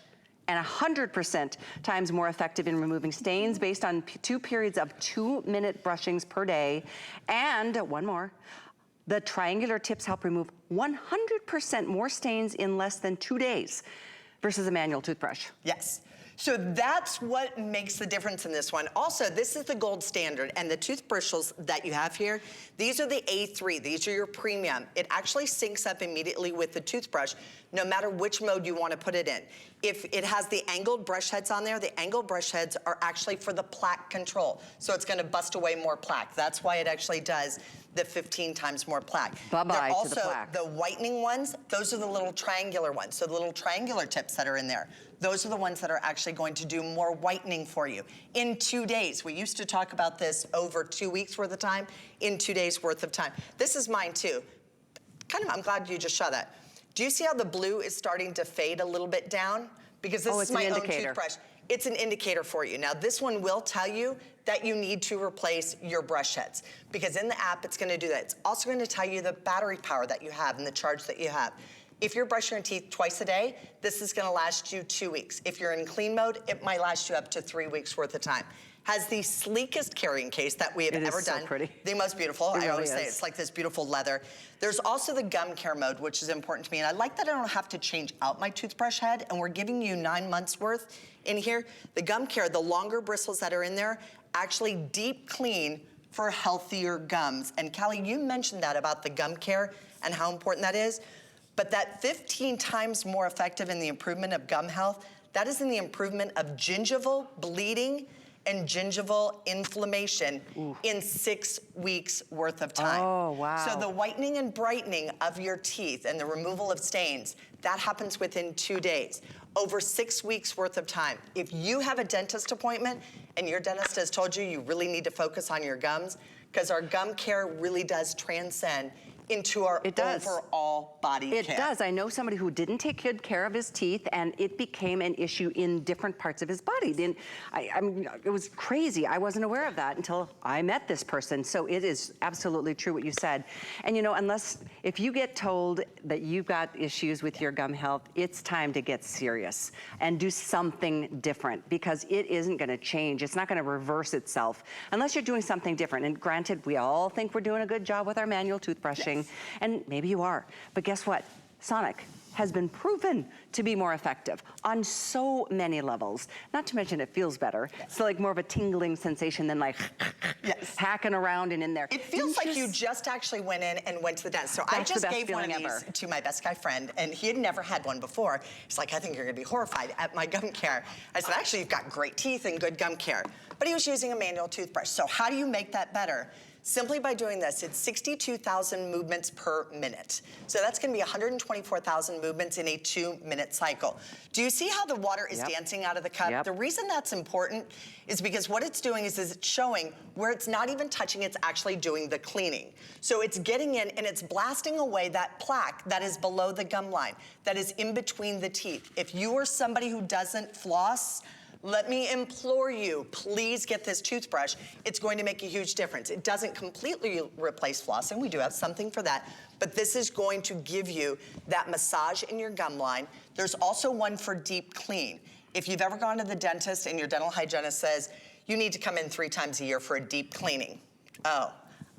and 100% times more effective in removing stains based on 2 periods of 2-minute brushings per day. And one more, the triangular tips help remove 100% more stains in less than 2 days versus a manual toothbrush. Yes. So that's what makes the difference in this one. Also, this is the gold standard, and the toothbrushes that you have here, these are the A3, these are your premium. It actually syncs up immediately with the toothbrush, no matter which mode you want to put it in. If it has the angled brush heads on there, the angled brush heads are actually for the plaque control. So it's going to bust away more plaque. That's why it actually does the 15 times more plaque. Bye-bye to the plaque. The whitening ones, those are the little triangular ones. So the little triangular tips that are in there, those are the ones that are actually going to do more whitening for you in 2 days. We used to talk about this over 2 weeks worth of time, in 2 days worth of time. This is mine too. I'm glad you just saw that. Do you see how the blue is starting to fade a little bit down? Because this is my own toothbrush. It's an indicator for you. Now, this one will tell you that you need to replace your brush heads, because in the app, it's gonna do that. It's also gonna tell you the battery power that you have and the charge that you have. If you're brushing your teeth twice a day, this is gonna last you 2 weeks. If you're in clean mode, it might last you up to 3 weeks worth of time. Has the sleekest carrying case that we have ever done. So pretty. The most beautiful. It I really always say is. it's like this beautiful leather. There's also the gum care mode, which is important to me. And I like that I don't have to change out my toothbrush head. And we're giving you 9 months worth in here. The gum care, the longer bristles that are in there, actually deep clean for healthier gums. And Callie, you mentioned that about the gum care and how important that is. But that 15 times more effective in the improvement of gum health, that is in the improvement of gingival bleeding and gingival inflammation in 6 weeks worth of time. Oh, wow. So the whitening and brightening of your teeth and the removal of stains, that happens within 2 days. Over 6 weeks worth of time. If you have a dentist appointment and your dentist has told you you really need to focus on your gums, because our gum care really does transcend into our overall body care. It does. I know somebody who didn't take good care of his teeth, and it became an issue in different parts of his body. Then I mean, it was crazy. I wasn't aware of that until I met this person. So it is absolutely true what you said. And you know, if you get told that you've got issues with your gum health, it's time to get serious and do something different, because it isn't going to change. It's not going to reverse itself unless you're doing something different. And granted, we all think we're doing a good job with our manual toothbrushing. Yes. And maybe you are, but guess what? Sonic has been proven to be more effective on so many levels. Not to mention it feels better. Yes. So like more of a tingling sensation than like hacking around and in there. It feels like you just actually went in and went to the dentist. So I just gave one of these to my best guy friend, and he had never had one before. He's like, I think you're gonna be horrified at my gum care. I said, actually, you've got great teeth and good gum care. But he was using a manual toothbrush. So how do you make that better? Simply by doing this, it's 62,000 movements per minute. So that's gonna be 124,000 movements in a 2-minute cycle. Do you see how the water is dancing out of the cup? The reason that's important is because what it's doing is it's showing where it's not even touching, it's actually doing the cleaning. So it's getting in and it's blasting away that plaque that is below the gum line, that is in between the teeth. If you are somebody who doesn't floss, let me implore you, please get this toothbrush. It's going to make a huge difference. It doesn't completely replace flossing. We do have something for that. But this is going to give you that massage in your gum line. There's also one for deep clean. If you've ever gone to the dentist and your dental hygienist says, you need to come in 3 times a year for a deep cleaning. Oh,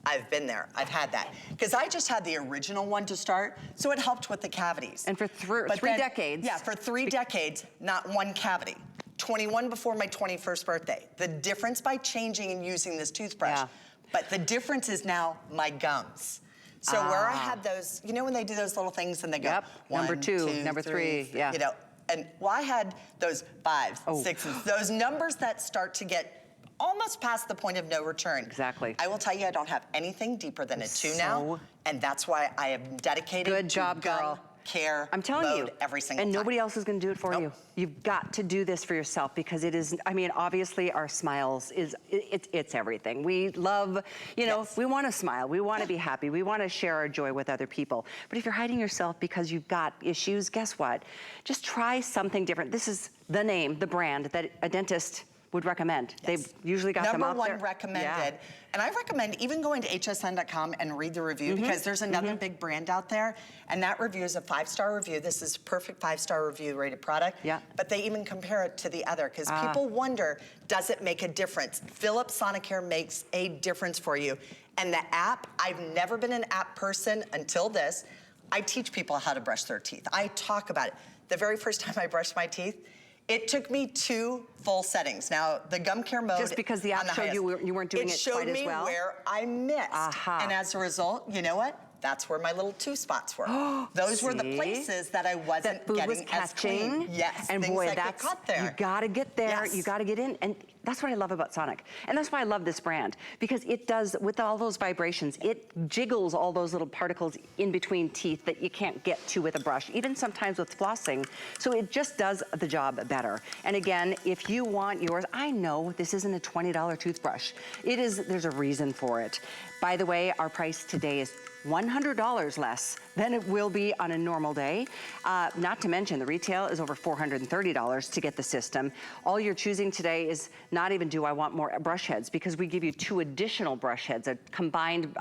I've been there, I've had that. Because I just had the original one to start, so it helped with the cavities. And for three decades. Yeah, for 3 decades, not one cavity. 21 before my 21st birthday. The difference by changing and using this toothbrush, but the difference is now my gums. So where I had those, you know when they do those little things and they go, number 2, number 3, you know, and well, I had those 5s, 6s, those numbers that start to get almost past the point of no return. Exactly. I will tell you, I don't have anything deeper than a 2 now, and that's why I am dedicated Good job, to girl. Care I'm telling you, every single time. And nobody else is going to do it for you. You've got to do this for yourself, because it is, I mean, obviously our smiles it's everything. We love, you know, we want to smile, we want to be happy, we want to share our joy with other people. But if you're hiding yourself because you've got issues, guess what? Just try something different. This is the name, the brand that a dentist would recommend. They've usually got them out there. Number 1 recommended. And I recommend even going to hsn.com and read the review, because there's another big brand out there, and that review is a 5-star review. This is a perfect 5-star review rated product. But they even compare it to the other, because people wonder, does it make a difference? Philips Sonicare makes a difference for you. And the app, I've never been an app person until this. I teach people how to brush their teeth. I talk about it. The very first time I brushed my teeth, it took me 2 full settings. Now, the gum care mode. Just because the app showed you weren't doing it quite as well? It showed me where I missed. And as a result, you know what? That's where my little 2 spots were. Those were the places that I wasn't getting as clean. Yes, and things boy, that get caught there. You gotta get there, you gotta get in. And that's what I love about Sonic. And that's why I love this brand, because it does, with all those vibrations, it jiggles all those little particles in between teeth that you can't get to with a brush, even sometimes with flossing. So it just does the job better. And again, if you want yours, I know this isn't a $20 toothbrush. It is, there's a reason for it. By the way, our price today is $100 less than it will be on a normal day. Not to mention the retail is over $430 to get the system. All you're choosing today is not even do I want more brush heads, because we give you 2 additional brush heads, a combined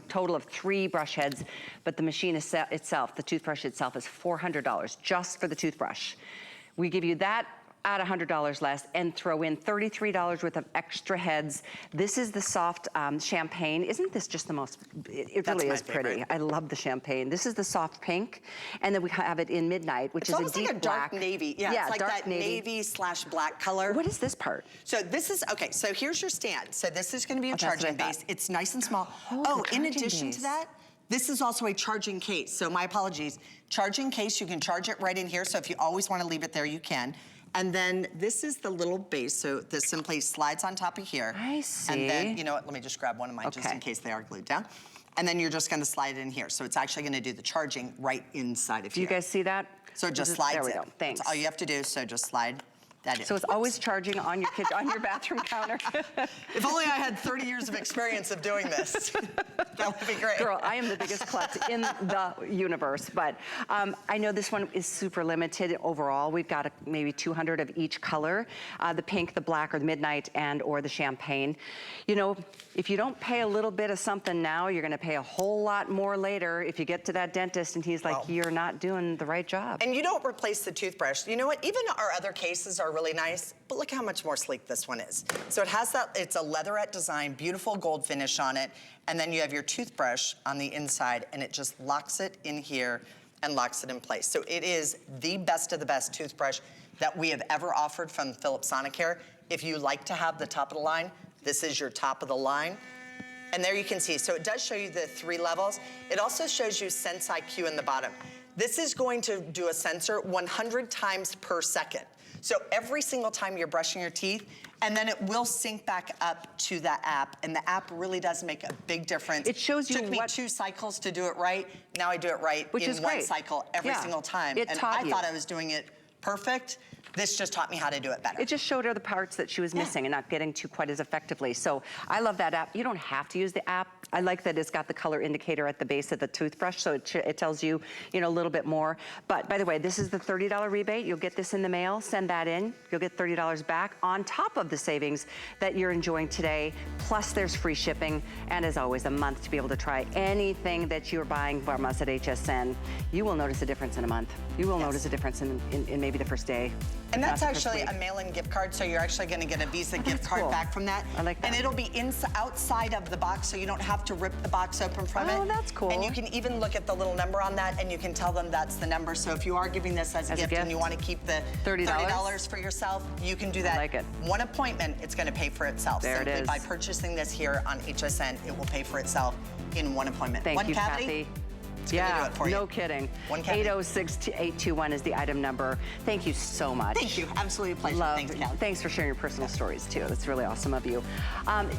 total of 3 brush heads, but the machine itself, the toothbrush itself, is $400 just for the toothbrush. We give you that at $100 less and throw in $33 worth of extra heads. This is the soft champagne. Isn't this just the most, it really is pretty. Favorite. I love the champagne. This is the soft pink, and then we have it in midnight, which is a deep like a black. dark navy. Yeah, it's like dark that navy/black color. What is this part? So this is, okay, so here's your stand. So this is gonna be a charging base. It's nice and small. Oh, in addition to that, this is also a charging case. So my apologies. Charging case, you can charge it right in here. So if you always wanna leave it there, you can. And then this is the little base, so this simply slides on top of here. I see. And then, you know what, let me just grab one of mine just in case they are glued down. And then you're just gonna slide it in here. So it's actually gonna do the charging right inside of here. Do you guys see that? So it just slides in. There we go, thanks. That's all you have to do, so just slide that in. So it's always charging on your kitchen, on your bathroom counter. If only I had 30 years of experience of doing this. That would be great. Girl, I am the biggest klutz in the universe, but I know this one is super limited overall. We've got maybe 200 of each color, the pink, the black, or the midnight, and or the champagne. You know, if you don't pay a little bit of something now, you're gonna pay a whole lot more later if you get to that dentist and he's like, you're not doing the right job. And you don't replace the toothbrush. You know what, even our other cases are really nice, but look how much more sleek this one is. So it has that, it's a leatherette design, beautiful gold finish on it, and then you have your toothbrush on the inside, and it just locks it in here and locks it in place. So it is the best of the best toothbrush that we have ever offered from Philips Sonicare. If you like to have the top of the line, this is your top of the line. And there you can see, so it does show you the 3 levels. It also shows you Sense IQ in the bottom. This is going to do a sensor 100 times per second. So every single time you're brushing your teeth, and then it will sync back up to that app, and the app really does make a big difference. It shows you Took me 2 cycles to do it right. Now I do it right in one cycle every single time. It taught you. I thought I was doing it perfect. This just taught me how to do it better. It just showed her the parts that she was missing and not getting to quite as effectively. So I love that app. You don't have to use the app. I like that it's got the color indicator at the base of the toothbrush, so it tells you, you know, a little bit more. But by the way, this is the $30 rebate. You'll get this in the mail. Send that in. You'll get $30 back on top of the savings that you're enjoying today. Plus, there's free shipping, and as always, a month to be able to try anything that you're buying from us at HSN. You will notice a difference in a month. You will notice a difference in maybe the first day. And that's actually a mail-in gift card, so you're actually going to get a Visa gift card back from that. I like that. And it'll be outside of the box, so you don't have to rip the box open from it. Oh, that's cool. And you can even look at the little number on that, and you can tell them that's the number. So if you are giving this as a gift and you want to keep the $30 for yourself, you can do that. I like it. One appointment, it's going to pay for itself. There it is. By purchasing this here on HSN, it will pay for itself in one appointment. Thank you, cavity, Kathy. Yeah, do it for you. No kidding. 1-800-821 is the item number. Thank you so much. Thank you. Absolutely a pleasure. Love. Thanks, Kelly. Thanks for sharing your personal stories too. That's really awesome of you.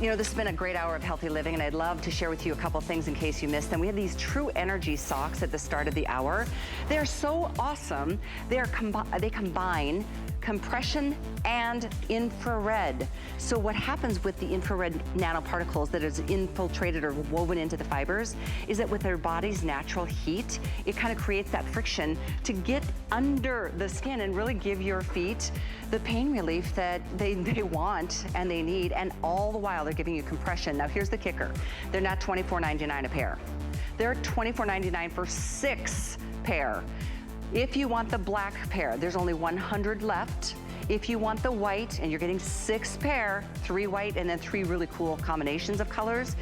You know, this has been a great hour of healthy living, and I'd love to share with you a couple things in case you missed them. We have these True Energy socks at the start of the hour. They're so awesome. They combine compression and infrared. So what happens with the infrared nanoparticles that is infiltrated or woven into the fibers is that with their body's natural heat, it kind of creates that friction to get under the skin and really give your feet the pain relief that they want and they need, and all the while they're giving you compression. Now here's the kicker. They're not $24.99 a pair. They're $24.99 for 6 pair. If you want the black pair, there's only 100 left. If you want the white, and you're getting 6 pair, 3 white and then 3 really cool combinations of colors,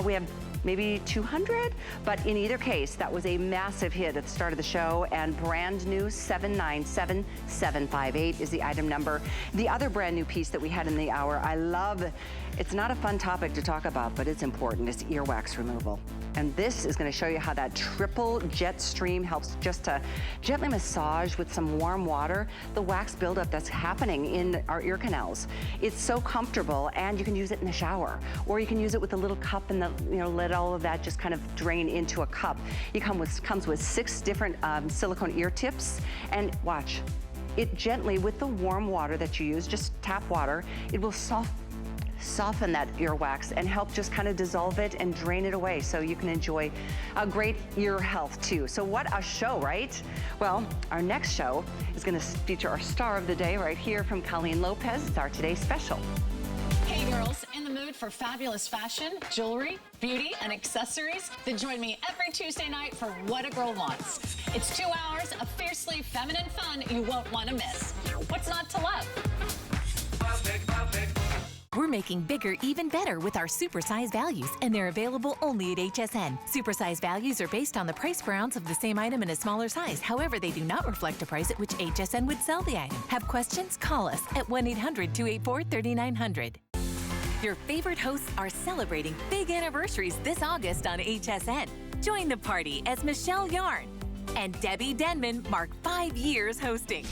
we have maybe 200, but in either case, that was a massive hit at the start of the show, and brand new 797758 is the item number. The other brand new piece that we had in the hour, I love, it's not a fun topic to talk about, but it's important, it's earwax removal. And this is gonna show you how that triple jet stream helps just to gently massage with some warm water the wax buildup that's happening in our ear canals. It's so comfortable, and you can use it in the shower, or you can use it with a little cup and let all of that just kind of drain into a cup. It comes with 6 different silicone ear tips, and watch. It gently, with the warm water that you use, just tap water, it will soften that earwax and help just kind of dissolve it and drain it away so you can enjoy a great ear health too. So what a show, right? Well, our next show is going to feature our star of the day right here from Colleen Lopez. It's our Today's Special. Hey girls, in the mood for fabulous fashion, jewelry, beauty, and accessories? Then join me every Tuesday night for What a Girl Wants. It's 2 hours of fiercely feminine fun you won't want to miss. What's not to love? We're making bigger even better with our supersize values, and they're available only at HSN. Supersize values are based on the price per ounce of the same item in a smaller size. However, they do not reflect a price at which HSN would sell the item. Have questions? Call us at 1-800-284-3900. Your favorite hosts are celebrating big anniversaries this August on HSN. Join the party as Michelle Yarn and Debbie Denman mark 5 years hosting.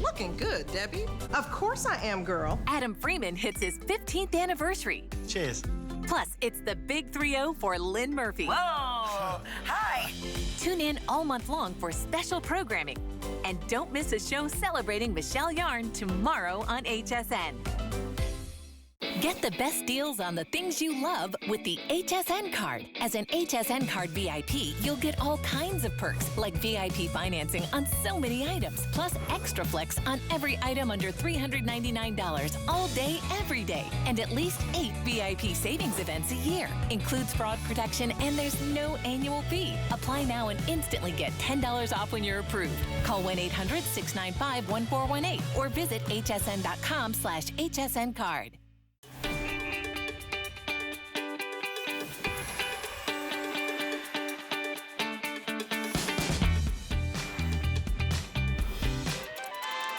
Looking good, Debbie. Of course I am, girl. Adam Freeman hits his 15th anniversary. Cheers. Plus, it's the Big 3-0 for Lynn Murphy. Whoa! Hi! Tune in all month long for special programming. And don't miss a show celebrating Michelle Yarn tomorrow on HSN. Get the best deals on the things you love with the HSN card. As an HSN card VIP, you'll get all kinds of perks, like VIP financing on so many items, plus extra flex on every item under $399 all day, every day, and at least 8 VIP savings events a year. Includes fraud protection, and there's no annual fee. Apply now and instantly get $10 off when you're approved. Call 1-800-695-1418 or visit hsn.com/HSN card.